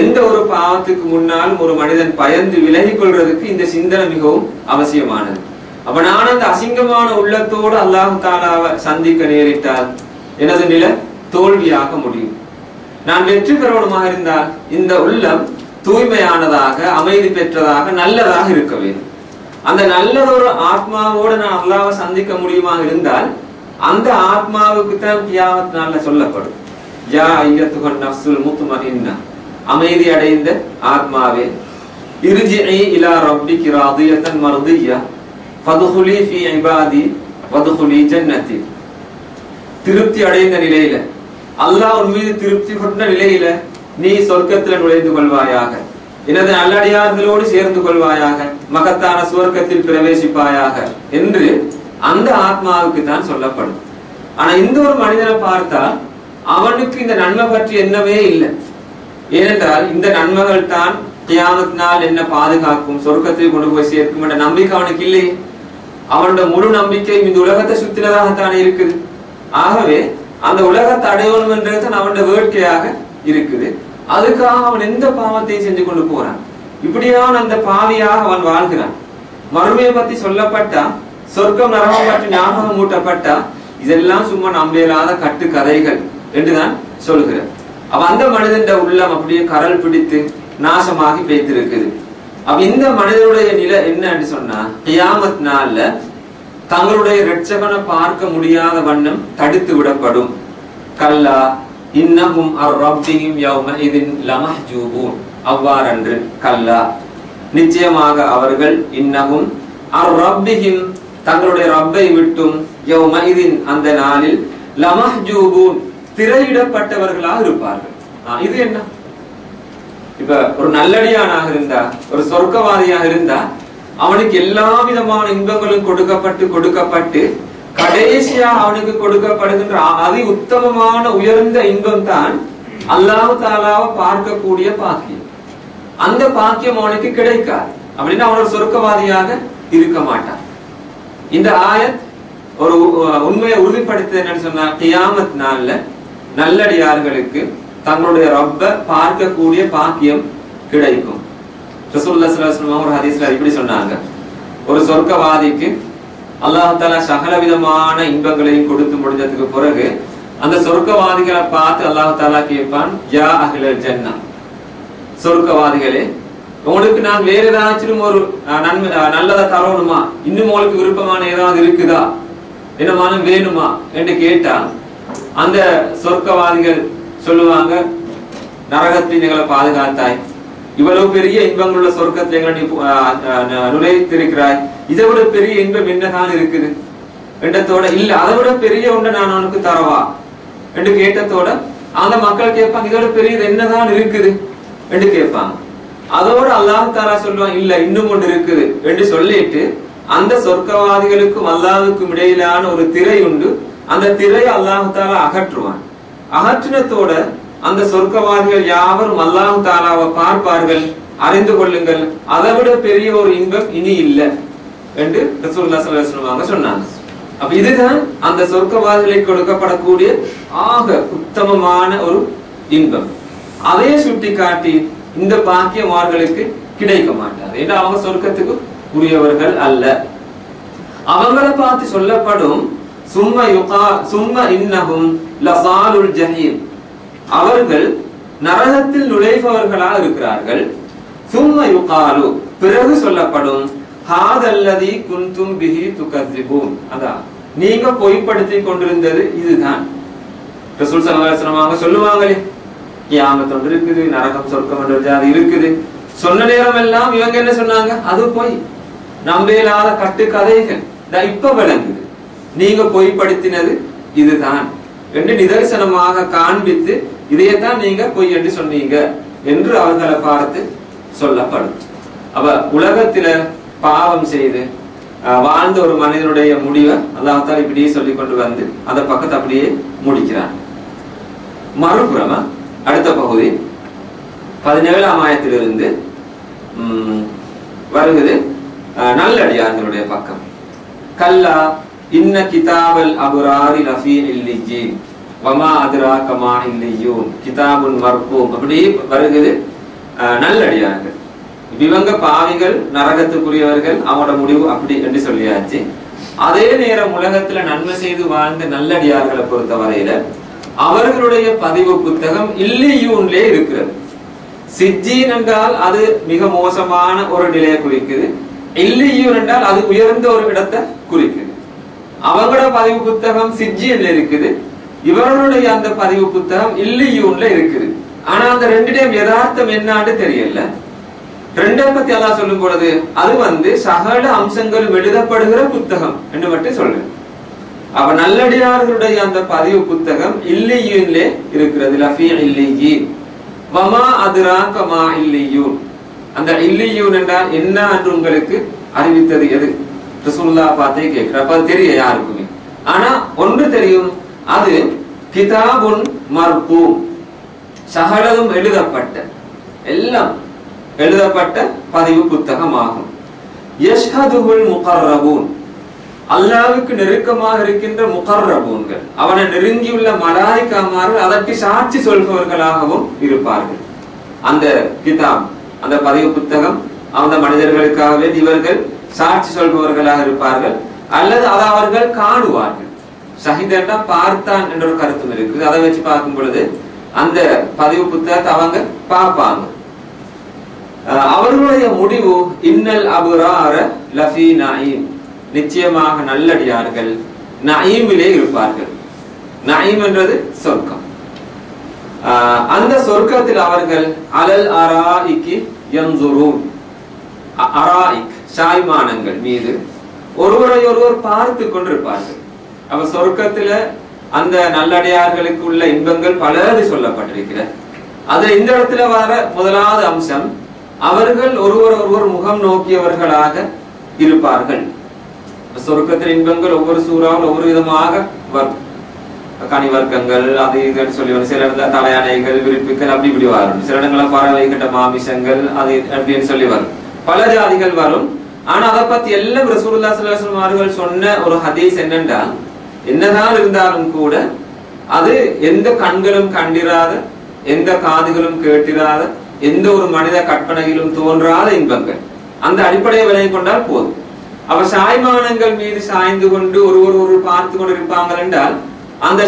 எந்த ஒரு பாவத்துக்கு முன்னாலும் ஒரு மனிதன் பயந்து விலகி கொள்றதுக்கு இந்த சிந்தனை மிகவும் அவசியமானது. அப்ப நான் அந்த அசிங்கமான உள்ளத்தோடு அல்லாஹ் தஆலாவை சந்திக்க நேரிட்டால் எனது நிலை தோல்வியாக முடியும். நான் வெற்றி பெறவனுமாக இருந்தால் இந்த உள்ளம் தூய்மையானதாக, அமைதி பெற்றதாக, நல்லதாக இருக்க வேண்டும். அந்த நல்லதொரு ஆத்மாவோடு நான் அல்லாஹ்வை சந்திக்க முடியுமா இருந்தால் அந்த ஆத்மாவுக்கு தான் கியாமத் நாள்ல சொல்லப்படும், யா அய்யத்துஹன் நஃப்ஸுல் முத்மஇன்னா, அமைதி அடைந்த ஆத்மாவே, இர்ஜிஇ இலா ரப்பிகி ராதியத்தன் மர்திய்யா ஃபதுகுலி ஃபீ இபாதி வதுகுலி ஜன்னதி. திருப்தி அடைந்த நிலையில, அல்லாஹ் உன் மீது திருப்தி கொண்ட நிலையில நீ சொர்க்கத்துல நுழைந்து கொள்வாயாக, எனது நல்லடியார்களோடு சேர்ந்து கொள்வாயாக, மகத்தான சுவர்க்கத்தில் பிரவேசிப்பாயாக என்று அந்த ஆத்மாவுக்கு தான் சொல்லப்படும். ஆனா இந்த ஒரு மனிதனை பார்த்தா அவனுக்கு இந்த நன்மை பற்றி என்னவே இல்லை. ஏனென்றால் இந்த நன்மைகள் தான் கியாமத் நாள் என்ன பாதுகாக்கும், சொர்க்கத்தில் கொண்டு போய் சேர்க்கும் என்ற நம்பிக்கை அவனுக்கு இல்லை. அவனோட முழு நம்பிக்கை இந்த உலகத்தை சுத்தினதாகத்தானே இருக்குது. ஆகவே அந்த உலகத்தை அடையணும் என்றது அவனோட வேட்கையாக இருக்குது. அதுக்காக அவன் எந்த பாவத்தையும் செஞ்சு கொண்டு போறான். இப்படியான அந்த பாவியாக அவன் வாழ்கிறான். மறுமையை பத்தி சொல்லப்பட்டா, சொர்க்கம் நரகம் பற்றி ஞாபகம் மூட்டப்பட்டா, இதெல்லாம் சும்மா நம்பலாத கட்டு கதைகள் என்றுதான் சொல்கிறார். அவ அந்த மனிதன் உள்ளம் அப்படியே கரல் பிடித்து நாசமாகி பேய்த்திருக்குது. அப்ப இந்த மனிதனுடைய நிலை என்ன என்று சொன்னா, கியாமத் நாள்ல தங்களுடைய இரட்சகனை பார்க்க முடியாத வண்ணம் தடுத்து விடப்படும். கல்லா இன்னஹும் அர்-ரப்பிஹிம் யௌமஇதின் லமஹ்ஜூபூன். அவ்வாறன்று, கல்லா நிச்சயமாக அவர்கள், இன்னஹும் அர்-ரப்பிஹிம் தங்களுடைய ரப்பை விட்டும், யௌமஇதின் அந்த நாளில், லமஹ்ஜூபூன் திரையிடப்பட்டவர்களாக இருப்பார்கள். இது என்ன? இப்ப ஒரு நல்லடியானாக இருந்தா, ஒரு சொர்க்கவாதியாக இருந்தா, அவனுக்கு எல்லா விதமான இன்பங்களும் கொடுக்கப்பட்டு கடைசியா அவனுக்கு கொடுக்கப்படுகின்ற அதி உத்தமமான உயர்ந்த இன்பம் தான் அல்லாஹ் தஆலாவை பார்க்கக்கூடிய பாக்கியம். அந்த பாக்கியம் அவனுக்கு கிடைக்காது. அப்படின்னா அவன் ஒரு சொர்க்கவாதியாக இருக்க மாட்டான். இந்த ஆயத் ஒரு உண்மையை உறுதிப்படுத்த என்னன்னு சொன்னா, கியாமத் நாள்ல நல்லடியார்களுக்கு தங்களுடைய ரப்ப பார்க்கக்கூடிய பாக்கியம் கிடைக்கும். ரசூலுல்லாஹி ஸல்லல்லாஹு அலைஹி வஸல்லம் ஒரு ஹதீஸ்ல இப்படி சொன்னாங்க, ஒரு சொர்க்கவாதிக்கு அல்லாஹ் தஆலா சகல விதமான இன்பங்களையும் கொடுத்து முடிஞ்சதுக்கு பிறகு அந்த சொர்க்கவாதிகளை பார்த்து அல்லாஹ் தஆலா கேட்பான், யா அஹ்லல் ஜன்னah, சொர்க்கவாதிகளே, உங்களுக்கு நான் வேற ஏதாச்சும் ஒரு நல்லதை தரணுமா, இன்னும் உங்களுக்கு விருப்பமான ஏதாவது இருக்குதா, என்னமான வேணுமா என்று கேட்டா அந்த சொர்க்கவாதிகள் சொல்லுவாங்க, நரகத்தில் எங்களை பாதுகாத்தாய், இவ்வளவு பெரிய இன்பங்கள் உள்ள சொர்க்கத்தில் எங்களை நீ நுழைத்திருக்கிறாய், இதை விட பெரிய இன்பம் என்னதான் இருக்குது என்றத்தோட, இல்ல அதை விட பெரிய ஒன்றை நான் உனக்கு தரவா என்று கேட்டதோட அந்த மக்கள் கேட்பாங்க, இதோட பெரியது என்னதான் இருக்குது என்று கேட்பாங்க. அதோடு அல்லாஹ் தஆலா சொல்லுவான், இல்ல இன்னும் ஒன்று இருக்குது என்று சொல்லிட்டு அந்த சொர்க்கவாதிகளுக்கும் அல்லாஹ்வுக்கும் இடையிலான ஒரு திரை உண்டு. அந்த திரையை அல்லாஹ் தஆலா அகற்றுவான். அகற்றினத்தோட அந்த சொர்க்கவாதிகள் யாவரும் அல்லாஹ் தஆலாவை பார்ப்பார்கள். அறிந்து கொள்ளுங்கள், அதை விட பெரிய ஒரு இன்பம் இனி இல்லை என்று ரசூலுல்லாஹி ஸல்லல்லாஹு அலைஹி வஸல்லம் சொன்னாங்க. அப்ப இதுதான் அந்த சொர்க்கவாதிகளுக்கு கொடுக்கப்படக்கூடிய ஆக உத்தமமான ஒரு இன்பம். அதையே சுட்டி காட்டி இந்த பாக்கியமார்களுக்கு கிடைக்க மாட்டாது. ஏன்னா அவங்க சொர்க்கத்துக்கு உரியவர்கள் அல்ல. அவங்களை பார்த்து சொல்லப்படும் சும்ம இன்னஹும் லஸாலுல் ஜஹீம், அவர்கள் நரகத்தில் நுழைபவர்களாக இருக்கிறார்கள். சும்ம யுகாலு, பிறகு சொல்லப்படும் ஹாதல்லதி குன்தும் பிஹி துகஸிபூன், அதான் நீங்க பொய்ப்படுத்தி கொண்டிருந்தது இதுதான். ரசூல் ஸல்லல்லாஹு அலைஹி வஸல்லம் சொல்லுவாங்களே, கியாமத் ஒன்று இருக்குது, நரகம் சொர்க்கம் என்ற ஜாதி இருக்குது. சொன்ன நேரம் எல்லாம் இவங்க என்ன சொன்னாங்க, அது போய் நம்பேலாத கட்டு கதைகள். இப்ப விளங்குது, நீங்க பொய்ப்படுத்தினது இதுதான் என்று நிதர்சனமாக காண்பித்து இதையத்தான் நீங்க பொய் என்று சொன்னீங்க என்று அவர்களை பார்த்து சொல்லப்படும். அப்ப உலகத்தில பாவம் செய்து வாழ்ந்த ஒரு மனிதனுடைய முடிவை அல்லாஹ் தஆலா இப்படியே சொல்லி கொண்டு வந்து அந்த பக்கத்தை அப்படியே முடிக்கிறான். மறுபுறமா அடுத்த பகுதி 17ஆம் ஆயத்திலிருந்து வருகிறது நல்லடியார்களுடைய பக்கம். கல்லா இன்ன கிதாபல் அபுராரி லஃபீ இல்லிஜீன் வமா அத்ராக மா இல்லியூன் கிதாபுன் மர்கூம், அப்படி வருகிறது நல்லடியார்கள். இவங்க பாவிகள், நரகத்துக்குரியவர்கள், அவனோட முடிவு அப்படி என்று சொல்லியாச்சு. அதே நேரம் உலகத்துல நன்மை செய்து வாழ்ந்த நல்லடியார்களை பொறுத்த வரையில அவர்களுடைய பதிவு புத்தகம் இல்லியூன்லே இருக்கிறது. சிஜ்ஜீன் என்றால் அது மிக மோசமான ஒரு நிலையை குறிக்குது. இல்லியூன் என்றால் அது உயர்ந்த ஒரு இடத்தை குறிக்குது. அவங்களோட பதிவு புத்தகம் சிஜ்ஜீன்ல இருக்குது, இவர்களுடைய அந்த பதிவு புத்தகம் இல்லியூன்ல இருக்குது. ஆனா அந்த ரெண்டுடையும் யதார்த்தம் என்னான்னு தெரியல. ரெண்டை பத்தி அல்லாஹ் சொல்லும் பொழுது அது சகல அம்சங்களும் எழுதப்படுகிற புத்தகம் என்று மட்டும் சொல்றேன். அப்ப நல்லடியார்களுடைய அந்த பதிவு புத்தகம் இல்லியூன்லே இருக்கிறது. லஃபீ இல்லியீன் வமா அத்ராக மா இல்லியூன், அந்த இல்லியூன் என்றால் என்ன என்று உங்களுக்கு அறிவித்தது எது? ரசூலுல்லாஹ் பார்த்தே கேட்கிறப்ப அது தெரிய யாருக்குமே. ஆனா ஒன்று தெரியும், அது கிதாபுன் மர்கூம், சகலதும் எழுதப்பட்ட, எல்லாம் எழுதப்பட்ட பதிவு புத்தகம் ஆகும். யஷ்ஹதுல் முகர்ரபூன், அல்லாஹ்வுக்கு நெருக்கமாக இருக்கின்ற முகர்ரபூன்கள், அவனை நெருங்கியுள்ள மலாயிகாமார்கள் அதற்கு சாட்சி சொல்பவர்களாகவும் இருப்பார்கள். அந்த கிதாப், அந்த பதிவு புத்தகம், அந்த மனிதர்களுக்காகவே இவர்கள் சாட்சி சொல்பவர்களாக இருப்பார்கள். அல்லது அதை அவர்கள் காணுவார்கள். ஷஹீதா பார்த்தான் என்ற ஒரு கருத்தும் இருக்குது. அதை வச்சு பார்க்கும் பொழுது அந்த பதிவு புத்தகத்தை அவங்க பார்ப்பாங்க. அவர்களுடைய முடிவு இன்னல் அபுரார லஃபீ நஈம், நிச்சயமாக நல்லடியார்கள் நஈமிலே இருப்பார்கள். நஈம் என்றது சொர்க்கம். அந்த சொர்க்கத்தில் அவர்கள் அலல் அராயிக்கி யன்சுரூன், அராயிக் சாய்மானங்கள் மீது ஒருவரை ஒருவர் பார்த்து கொண்டிருப்பார்கள். அவ சொர்க்கத்துல அந்த நல்லடியார்களுக்கு உள்ள இன்பங்கள் பலது சொல்லப்பட்டிருக்கிறது. அது இந்த இடத்துல வர முதலாவது அம்சம், அவர்கள் ஒருவர் ஒருவர் முகம் நோக்கியவர்களாக இருப்பார்கள். சொர்க்கத்தின் இன்பங்கள் ஒவ்வொரு சூறாவில் ஒவ்வொரு விதமாக வரும். கனிவர்க்கங்கள் அது இதுன்னு சொல்லி வரும். சில இடத்துல தலையானைகள், விருப்புகள் அப்படி இப்படி வரும். சில இடங்கள பறவை கட்ட மாமிசங்கள் அது அப்படின்னு சொல்லி வரும். பல ஜாதிகள் வரும். ஆனா அதை பத்தி எல்லாம் ரசூலுல்லாஹி ஸல்லல்லாஹு அலைஹி வஸல்லம் அவர்கள் சொன்ன ஒரு ஹதீஸ் என்னென்றால், என்னதான் இருந்தாலும் கூட அது எந்த கண்களும் கண்டிராத, எந்த காதுகளும் கேட்டிராத, எந்த ஒரு மனித கற்பனையிலும் தோன்றாத இன்பங்கள். அந்த அடிப்படையை விலை கொண்டால் போதும். அவ சாய்மானங்கள் மீது சாய்ந்து கொண்டு ஒருவர் பார்த்து கொண்டு இருப்பாங்க என்றால் அந்த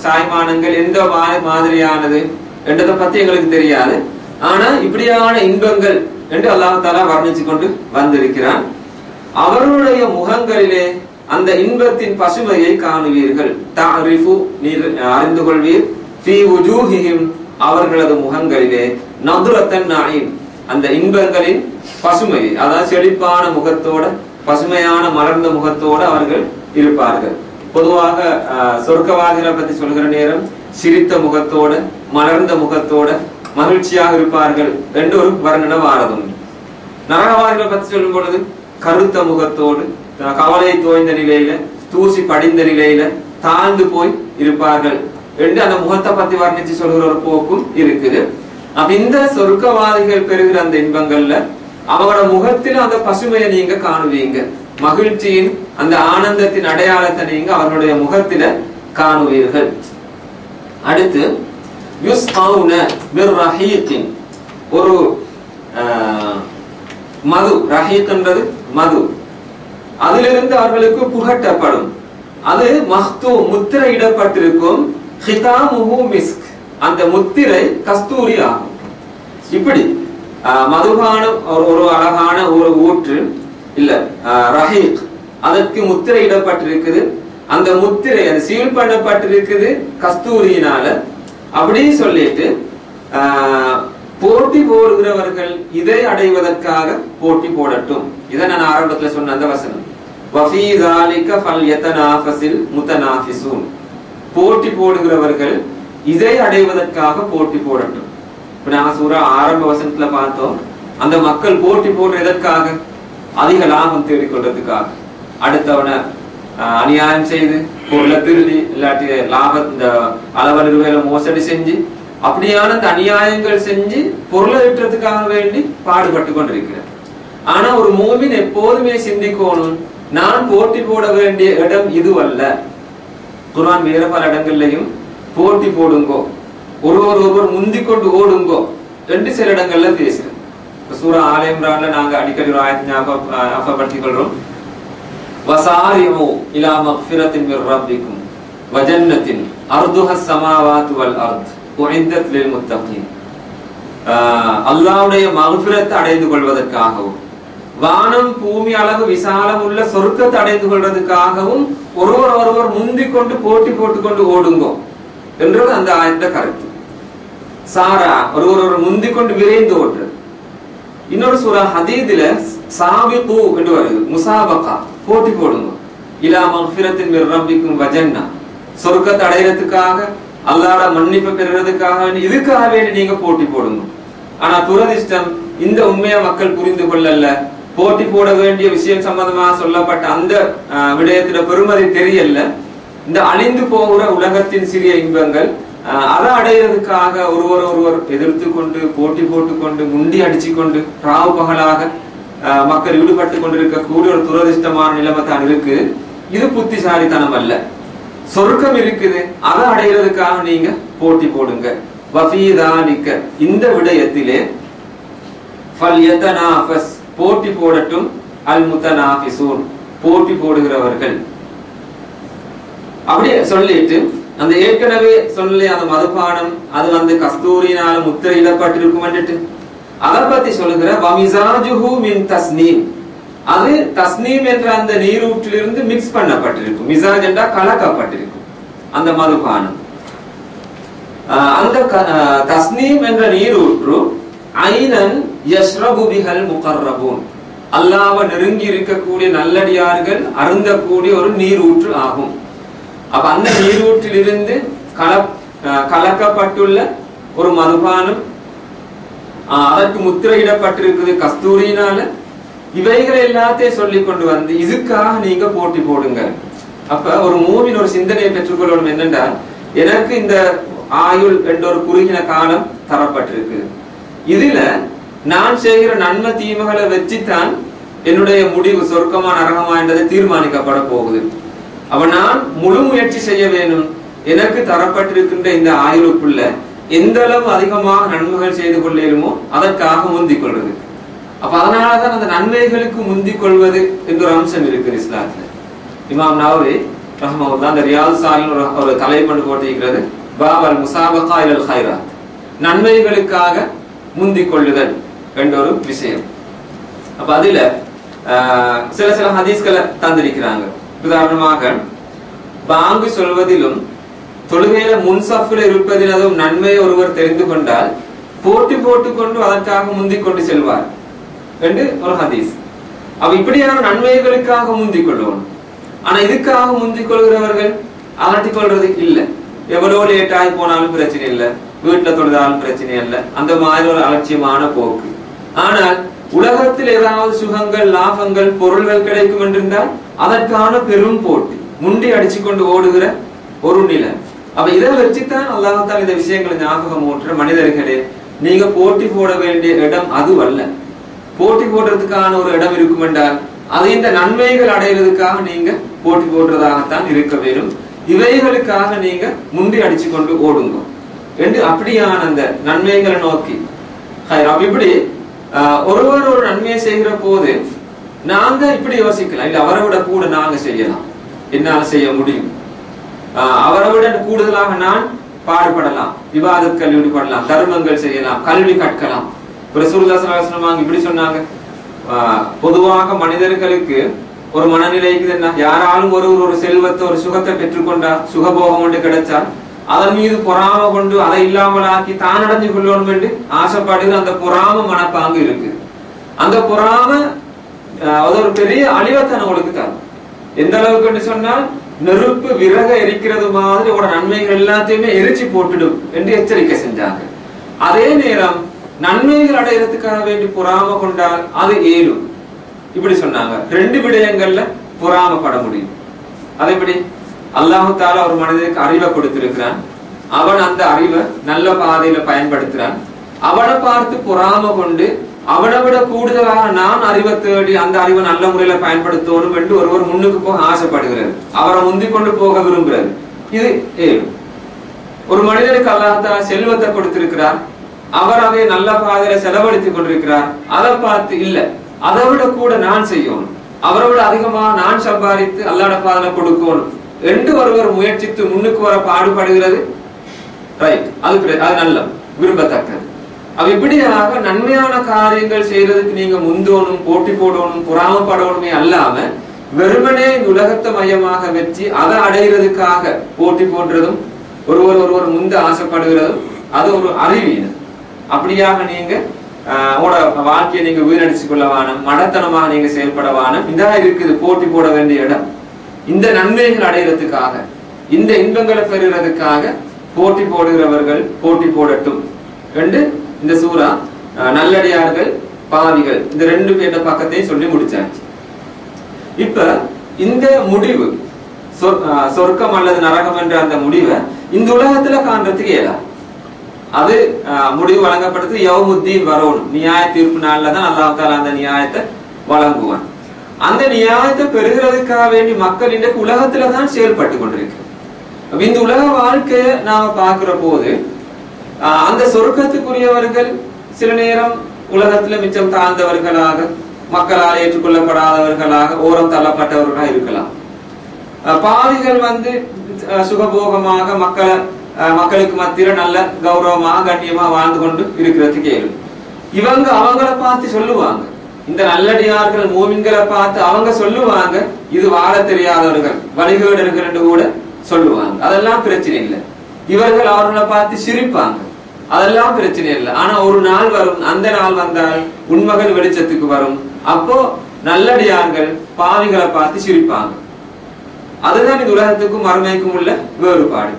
சாய்மானங்கள் எந்த மாதிரியானது என்றதை பத்தி எங்களுக்கு தெரியாது. ஆனா இப்படியான இன்பங்கள் என்று அல்லாஹ் தஆலா வர்ணிச்சு கொண்டு வந்திருக்கிறான். அவர்களுடைய முகங்களிலே அந்த இன்பத்தின் பசுமையை காணுவீர்கள். தஅரிஃபு, நீர் அறிந்து கொள்வீர். ஃபீ வுஜூஹிஹிம், அவர்களது முகங்களிலே நதுரத்தன் நஈம், அந்த இன்பங்களின் பசுமையை, அதாவது செழிப்பான முகத்தோட, பசுமையான மலர்ந்த முகத்தோடு அவர்கள் இருப்பார்கள். பொதுவாக சொர்க்கவாதிகளை பத்தி சொல்கிற நேரம் சிரித்த முகத்தோட மலர்ந்த முகத்தோட மகிழ்ச்சியாக இருப்பார்கள் என்று ஒரு வர்ணனை வாரதுண்டு. நரகவாதிகளை பற்றி சொல்லும் பொழுது கருத்த முகத்தோடு கவலை தோய்ந்த நிலையில தூசி படிந்த நிலையில தாழ்ந்து போய் இருப்பார்கள் என்று அந்த முகத்தை பத்தி வர்ணிச்சு சொல்கிற ஒரு போக்கும் இருக்குது. அப்ப இந்த சொர்க்கவாதிகள் பெறுகிற அந்த இன்பங்கள்ல அவங்களோட முகத்தில அந்த பசுமையை நீங்க காணுவீங்க. மகிழ்ச்சியின் அந்த ஆனந்தத்தின் அடையாளத்தை நீங்க அவர்களுடைய முகத்தில காணுவீர்கள். அடுத்து ஒரு மது, ரஹீக்ன்றது மது, அதிலிருந்து அவர்களுக்கு புகட்டப்படும். அது மஹ்தூ முத்திரையிடப்பட்டிருக்கும். ஹிதாமுஹு மிஸ்க், அந்த முத்திரை கஸ்தூரி ஆகும். இப்படி மதுபானம் ஒரு அழகான ஒரு ஊற்று இல்ல ரஹீக், அதற்கு முத்திரையிடப்பட்டிருக்குது. அந்த முத்திரை அது சீல் பண்ணப்பட்டிருக்குது கஸ்தூரியினால. அப்படி சொல்லிட்டு போட்டி போடுகிறவர்கள் இதை அடைவதற்காக போட்டி போடட்டும். இதை நான் ஆரம்பத்துல சொன்ன அந்த வசனம், வஃபீ ஸாலிக ஃபல்யதனாஃபஸில் முதனாஃபிஸூன், போட்டி போடுகிறவர்கள் இதை அடைவதற்காக போட்டி போடட்டும். இப்ப நாங்க சூரா ஆரம்ப வசனத்துல பார்த்தோம், அந்த மக்கள் போட்டி போடுறதற்காக, அதிக லாபம் தேடிக்கொள்றதுக்காக, அடுத்தவனை அநியாயம் செய்து பொருளை திருடி இல்லாட்டி லாபம் இந்த அளவு நிறுவன மோசடி செஞ்சு அப்படியான அந்த அநியாயங்கள் செஞ்சு பொருளை ஈட்டுறதுக்காக வேண்டி பாடுபட்டு கொண்டிருக்கிறார். ஆனா ஒரு மூமின் எப்போதுமே சிந்திக்கணும், நான் போட்டி போட வேண்டிய இடம் இதுவல்ல. குர்ஆன் வேற பல இடங்கள்லையும் போட்டி போடுங்கோ, ஒருவர் முந்திக் கொண்டு ஓடுங்கோ என்று சில இடங்கள்ல பேசுறேன். சூரா ஆல இம்ரான்ல நாங்க அடிக்கடி ஒரு ஆயத்தை ஞாபகப்படுத்திக் கொள்றோம். வசாரிஉ இலா மக்ஃபிரத்தின் மிர் ரப்பிக்கும் வ ஜன்னத்தின் அர்துஹஸ் ஸமாவாத்து வல் அர்த் உஇத்தத் லில் முத்தகீன். அல்லாஹ்வுடைய மக்ஃபிரத்தை அடைந்து கொள்வதற்காகவும் வானம் பூமி அளவு விசாலம் உள்ள சொர்க்கத்தை அடைந்து கொள்வதற்காகவும் ஒருவர் முந்திக் கொண்டு போட்டி போட்டுக்கொண்டு ஓடுங்கோ என்றது அந்த ஆயத்த கருத்து. சாரா ஒருவர் முந்திக் கொண்டு விரைந்து ஓடுறது. இன்னொரு சூரா ஹதீதுல சாபிகு என்று வருது, முசாபகா, போட்டி போடுங்க. இலா மக்ஃபிரத்தின் மிர் ரப்பிக்கும் வ ஜன்னா, சொர்க்கத்தை அடையறதுக்காக அல்லாஹ்வோட மன்னிப்பு பெறுறதுக்காக இதுக்காக வேண்டி நீங்க போட்டி போடுங்க. ஆனா துரதிஷ்டம், இந்த உண்மையை மக்கள் புரிந்து கொள்ளல. போட்டி போட வேண்டிய விஷயம் சம்பந்தமாக சொல்லப்பட்ட அந்த விடயத்தில பெருமதி தெரியல. இந்த அழிந்து போகிற உலகத்தின் சிறிய இன்பங்கள் அதை அடைகிறதுக்காக ஒருவர் எதிர்த்து கொண்டு போட்டி போட்டுக்கொண்டு முண்டி அடிச்சு கொண்டு ராவு பகலாக மக்கள் ஈடுபட்டு கொண்டிருக்கக்கூடிய ஒரு துரதிஷ்டமான நிலைமை தான் இருக்கு. இது புத்திசாலித்தனம் அல்ல. சொர்க்கம் இருக்குது, அதை அடைகிறதுக்காக நீங்க போட்டி போடுங்க. வஃபீ ஸாலிக, இந்த விடயத்திலே ஃபல்யதனாஃபஸ், போட்டி போடட்டும், அல் முத்தனாஃபிஸூன், போட்டி போடுகிறவர்கள். அப்படியே சொல்லிட்டு அந்த ஏற்கனவே சொல்ல அந்த மதுபானம் அது கஸ்தூரியினால முத்திரையிடப்பட்டிருக்கும் என்றுட்டு அதை பத்தி சொல்லுகிற வமிசாஜுஹு மின் தஸ்னீம், அது தஸ்னீம் என்ற அந்த நீரூற்றிலிருந்து மிக்ஸ் பண்ணப்பட்டிருக்கும். மிசாஜ் என்றா கலக்கப்பட்டிருக்கும் அந்த மதுபானம். அந்த தஸ்னீம் என்ற நீரூற்று ஐனன் யஷ்ரபு பிஹல் முகர்ரபூன், அல்லாஹ்வை நெருங்கி இருக்கக்கூடிய நல்லடியார்கள் அருந்தக்கூடிய ஒரு நீரூற்று ஆகும். அப்ப அந்த நீரூற்றிலிருந்து கலக்கப்பட்டுள்ள ஒரு மதுபானம், அதற்கு முத்திரையிடப்பட்டிருக்குது கஸ்தூரியினால. இவைகளை எல்லாத்தையும் சொல்லி கொண்டு வந்து இதுக்காக நீங்க போட்டி போடுங்க. அப்ப ஒரு மூவின் ஒரு சிந்தனையை பெற்றுக்கொள்ளணும். என்னென்றால், எனக்கு இந்த ஆயுள் என்ற ஒரு குறுகின காலம் தரப்பட்டிருக்கு. இதுல நான் செய்கிற நன்மை தீமைகளை வச்சுத்தான் என்னுடைய முடிவு சொர்க்கமா நரகமா என்றதை தீர்மானிக்கப்பட போகுது. அப்ப நான் முழு முயற்சி செய்ய வேணும். எனக்கு தரப்பட்டிருக்கின்ற இந்த ஆயுளுக்குள்ள எந்த அளவு அதிகமாக நன்மைகள் செய்து கொள்ளேனுமோ அதற்காக முந்திக் கொள்வது. அப்ப அதனாலதான் அந்த நன்மைகளுக்கு முந்திக் கொள்வது என்ற ஒரு அம்சம் இருக்கு இஸ்லாத்துல. இமாம் நவவி ரஹ்மத்துல்லாஹ் அந்த ரியாத் சாலின் ஒரு தலைப்பண்டு போட்டிருக்கிறது, பாபல் முசாபகா இலல் ஹைராத், நன்மைகளுக்காக முந்திக் கொள்ளுதல் என்ற ஒரு விஷயம். அப்ப அதுல சில ஹதீஸ்களை தந்திருக்கிறாங்க. உதாரணமாக, பாங்கு சொல்வதிலும் தொழுகையில முன்சஃப்ல இருப்பதிலும் நன்மையை ஒருவர் தெரிந்து கொண்டால் போட்டி போட்டுக்கொண்டு அதற்காக முந்திக் கொண்டு செல்வார் என்று ஒரு ஹதீஸ். அப்ப இப்படியான நன்மைகளுக்காக முந்திக் கொள்வோம். ஆனா இதுக்காக முந்திக் கொள்கிறவர்கள் அலட்டிக் கொள்றது இல்லை. எவ்வளவு லேட் ஆகி போனாலும் பிரச்சனை இல்லை, வீட்டுல தொழுதாலும் பிரச்சனை இல்லை, அந்த மாதிரி ஒரு அலட்சியமான போக்கு. ஆனால் உலகத்தில் ஏதாவது சுகங்கள் லாபங்கள் பொருள்கள் கிடைக்கும் என்றிருந்தால் அதற்கான பெரும் போட்டி, முண்டி அடிச்சு கொண்டு ஓடுகிற ஒரு நிலை. அப்ப இதை வச்சுதான் அல்லாஹ்தான் இந்த விஷயங்களை ஞாபகம் ஊற்ற, மனிதர்களே நீங்க போட்டி போட வேண்டிய இடம் அது அல்ல. போட்டி போடுறதுக்கான ஒரு இடம் இருக்கும் என்றால் அது இந்த நன்மைகள் அடைகிறதுக்காக நீங்க போட்டி போடுறதாகத்தான் இருக்க வேண்டும். இவைகளுக்காக நீங்க முண்டி அடிச்சு கொண்டு ஓடுங்க என்று அப்படியான அந்த நன்மைகளை நோக்கி இப்படி ஒருவர் ஒரு நன்மையை செய்கிற போது நாங்க இப்படி யோசிக்கலாம், இல்ல அவரை விட கூட நாங்க செய்யலாம், என்னால செய்ய முடியும், அவரை விட கூடுதலாக நான் பாடுபடலாம், விவாதத்தில் ஈடுபடலாம், தர்மங்கள் செய்யலாம், கல்வி கற்கலாம். ரசூலுல்லாஹி ஸல்லல்லாஹு அலைஹி வஸல்லம் இப்படி சொன்னாங்க, பொதுவாக மனிதர்களுக்கு ஒரு மனநிலைக்கு என்ன, யாராலும் ஒரு செல்வத்தை ஒரு சுகத்தை பெற்றுக்கொண்டா, சுகபோகம் ஒன்று கிடைச்சால் அதன் மீது பொறாம கொண்டு அதை இல்லாமலாக்கி தான் அடைஞ்சு கொள்ளணும் என்று ஆசைப்படுகிற அந்த பொறாம மனப்பாங்கு இருக்கு. அந்த பொறாம அது ஒரு பெரிய அழிவத்தை நம்மளுக்கு தரும். எந்த அளவுக்கு சொன்னால் நெருப்பு விறக எரிக்கிறது மாதிரி உட நன்மைகள் எல்லாத்தையுமே எரிச்சு போட்டுடும் என்று எச்சரிக்கை செஞ்சாங்க. அதே நேரம் நன்மைகள் அடைகிறதுக்காக வேண்டி பொறாம கொண்டால் அது ஏழும் இப்படி சொன்னாங்க. ரெண்டு விடயங்கள்ல பொறாமப்பட முடியும். அதை எப்படி அல்லாஹு தாலா ஒரு மனிதனுக்கு அறிவை கொடுத்திருக்கிறான், அவன் அந்த அறிவை நல்ல பாதையில பயன்படுத்துறான், அவனை பார்த்து பொறாம கொண்டு அவனை விட கூடுதலாக நான் அறிவை தேடி அந்த அறிவை நல்ல முறையில பயன்படுத்தணும் என்று ஒருவர் முன்னுக்கு போக ஆசைப்படுகிறது, அவரை முந்திக் கொண்டு போக விரும்புகிறது. இது ஏழு. ஒரு மனிதனுக்கு அல்லாஹ் தாலா செல்வத்தை கொடுத்திருக்கிறார், அவர் அதை நல்ல பாதையில செலவழித்துக் கொண்டிருக்கிறார், அதை பார்த்து இல்ல அதை விட கூட நான் செய்யணும், அவரை விட அதிகமா நான் சம்பாதித்து அல்லாஹ் பாதையில கொடுக்கணும் என்று ஒருவர் முயற்சித்து முன்னுக்கு வர பாடுபடுகிறது. ரைட், அது நல்ல விரும்பத்தக்கது. அது இப்படியாக நன்மையான காரியங்கள் செய்யறதுக்கு நீங்க முந்தோணும், போட்டி போடணும், பொறாமப்படணுமே அல்லாம வெறுமனே உலகத்தை மையமாக வச்சு அதை அடைகிறதுக்காக போட்டி போடுறதும் ஒருவர் முந்த ஆசைப்படுகிறதும் அது ஒரு அறிவீனம். அப்படியாக நீங்க உங்களோட வாழ்க்கையை நீங்க வீணடிச்சு கொள்ளவான, மடத்தனமாக நீங்க செயல்படவான இதா இருக்குது போட்டி போட வேண்டிய இடம். இந்த நன்மைகள் அடைகிறதுக்காக, இந்த இன்பங்களை பெறுகிறதுக்காக போட்டி போடுகிறவர்கள் போட்டி போடட்டும் என்று இந்த சூரா நல்லடியார்கள் பாவிகள் இந்த ரெண்டு பேர்ட பக்கத்தையும் சொல்லி முடிச்சாச்சு. இப்ப இந்த முடிவு சொர்க்கம் அல்லது நரகம் என்ற அந்த முடிவை இந்த உலகத்துல காண்றதுக்கு இயலாது. அது முடிவு வழங்கப்படுறது யௌமுத்தீன் வரணும், நியாய தீர்ப்பு நாள்ல தான் அல்லாஹ் தஆலா அந்த நியாயத்தை வழங்குவான். அந்த நியாயத்தை பெறுகிறதுக்காக வேண்டி மக்கள் இன்றைக்கு உலகத்துலதான் செயல்பட்டு கொண்டிருக்கு. இந்த உலக வாழ்க்கையை நாம பார்க்கிற போது அந்த சொர்க்கத்துக்குரியவர்கள் சில நேரம் உலகத்துல மிச்சம் தாழ்ந்தவர்களாக, மக்களால் ஏற்றுக்கொள்ளப்படாதவர்களாக, ஓரம் தள்ளப்பட்டவர்களாக இருக்கலாம். பாவிகள் சுகபோகமாக மக்களுக்கு மத்தியில நல்ல கௌரவமாக கண்ணியமா வாழ்ந்து கொண்டு இருக்கிறதுக்கு இயலும். இவங்க அவங்களை பார்த்து சொல்லுவாங்க, இந்த நல்லடியார்கள் மூமின்களை பார்த்து அவங்க சொல்லுவாங்க, இது வாழ தெரியாதவர்கள் வழிகேடர்கள் என்று கூட சொல்லுவாங்க. அதெல்லாம் பிரச்சனை இல்லை. இவர்கள் அவர்களை பார்த்து சிரிப்பாங்க, அதெல்லாம் பிரச்சனை இல்லை. ஆனா ஒரு நாள் வரும், அந்த நாள் வந்தால் உண்மைகள் வெளிச்சத்துக்கு வரும். அப்போ நல்லடியார்கள் பாவிகளை பார்த்து சிரிப்பாங்க. அதுதான் இந்த உலகத்துக்கும் மறுமைக்கும் உள்ள வேறுபாடு.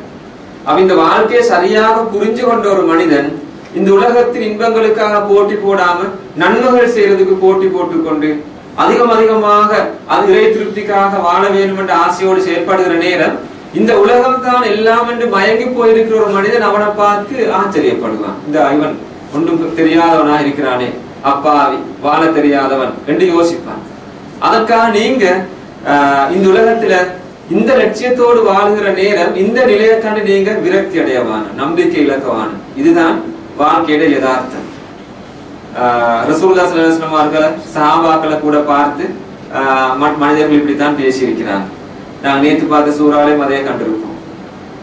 இந்த வாழ்க்கையை சரியாக புரிஞ்சு கொண்ட ஒரு மனிதன் இந்த உலகத்தின் இன்பங்களுக்காக போட்டி போடாம நன்மைகள் செய்யறதுக்கு போட்டி போட்டுக்கொண்டு அதிகமாக அது இறை திருப்திக்காக வாழ வேண்டும் என்ற ஆசையோடு செயல்படுகிற நேரம் இந்த உலகம் தான் எல்லாம் என்று மயங்கி போயிருக்கிற ஒரு மனிதன் அவனை பார்த்து ஆச்சரியப்படுவான். இந்த இவன் ஒன்றும் தெரியாதவனா இருக்கிறானே, அப்பாவி வாழ தெரியாதவன் என்று யோசிப்பான். அதற்காக நீங்க இந்த உலகத்துல இந்த லட்சியத்தோடு வாழ்கிற நேரம் இந்த நிலையை தாண்டி நீங்க விரக்தி அடையவான, நம்பிக்கை இழக்கவான. இதுதான் வாழ்க்கையோட யதார்த்தம். ரசூலுல்லாஹி ஸல்லல்லாஹு அலைஹி வஸல்லம் அவர்கள் சஹாபாக்களை கூட பார்த்து மனிதர்கள் இப்படித்தான் பேசி இருக்கிறாங்க. நாங்க நேற்று பார்த்த சூறாவிலையும் அதே கண்டிருப்போம்.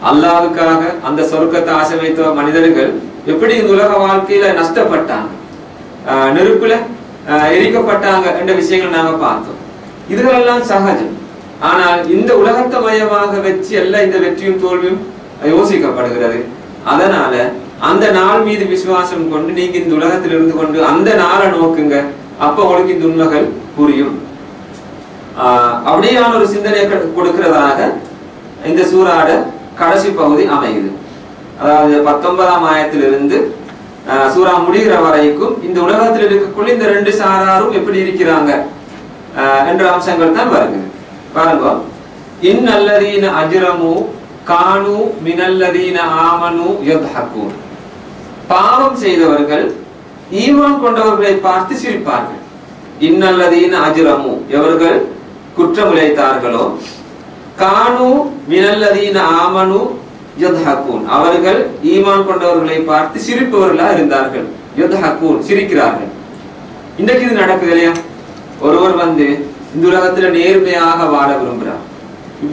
அல்லாஹ்வுக்காக அந்த சொர்க்கத்தை ஆசை வைத்த மனிதர்கள் எப்படி இந்த உலக வாழ்க்கையில நஷ்டப்பட்டாங்க, நெருப்புல எரிக்கப்பட்டாங்க என்ற விஷயங்கள் நாங்க பார்த்தோம். இதுகளெல்லாம் சகஜம். ஆனால் இந்த உலகத்தை மையமாக வச்சு எல்லாம் இந்த வெற்றியும் தோல்வியும் யோசிக்கப்படுகிறது. அதனால அந்த நாள் மீது விசுவாசம் கொண்டு நீங்க இந்த உலகத்தில் இருந்து கொண்டு அந்த நாளை நோக்குங்க, அப்ப உங்களுக்கு இந்த உண்மைகள் புரியும். அப்படியான ஒரு சிந்தனையை கொடுக்கிறதாக இந்த சூறாட கடைசி பகுதி அமையுது. அதாவது 19ஆம் ஆயத்திலிருந்து சூரா முடிகிற வரைக்கும் இந்த உலகத்தில் இருக்கக்கூடிய இந்த ரெண்டு சாராரும் எப்படி இருக்கிறாங்க என்ற அம்சங்கள் தான் வருகிறது. பாருங்க, இன்னல்லதீன அஜ்ரமு கானு மினல்லதீன ஆமனு யத்ஹகூன். பாவம் செய்தவர்கள் ஈமான் கொண்டவர்களை பார்த்து சிரிப்பார்கள். இன்னல்லதீன அஜ்ரமு, எவர்கள் குற்றம் இழைத்தார்களோ, கானு மினல்லதீன ஆமனு யத்ஹகூன், அவர்கள் ஈமான் கொண்டவர்களை பார்த்து சிரிப்பவர்களா இருந்தார்கள். யத்ஹகூன், சிரிக்கிறார்கள். இன்றைக்கு இது நடக்குது இல்லையா? ஒருவர் இந்த உலகத்துல நேர்மையாக வாழ விரும்புகிறார்.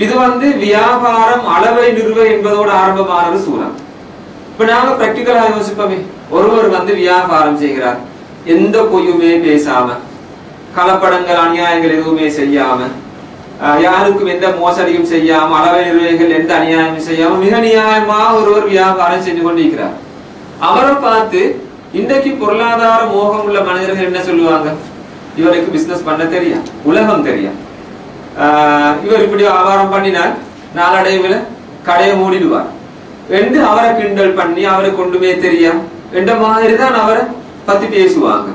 இது வியாபாரம் அளவை நிறுவ என்பதோடு ஆரம்பமான ஒரு சூழல். இப்ப நாங்க பிராக்டிகலா யோசிப்போமே, ஒருவர் வியாபாரம் செய்கிறார், எந்த பொய்யுமே பேசாம, கலப்படங்கள் அநியாயங்கள் எதுவுமே செய்யாம, யாருக்கும் எந்த மோசடியும் செய்யாம, அளவை நிர்வாகிகள் எந்த அநியாயமும் செய்யாம மிக நியாயமாக ஒருவர் வியாபாரம் செஞ்சு கொண்டிருக்கிறார். அவரை பார்த்து இன்றைக்கு பொருளாதார மோகம் உள்ள மனிதர்கள் என்ன சொல்லுவாங்க? இவருக்கு பிசினஸ் பண்ண தெரியும், உலகம் தெரியும், இவர் இப்படி வியாபாரம் பண்ணினால் நாளடைவில் கடையை மூடிடுவார் என்று அவரை கிண்டல் பண்ணி அவருக்கு ஒன்றுமே தெரியும் என்ற மாதிரி தான் அவரை பத்தி பேசுவாங்க.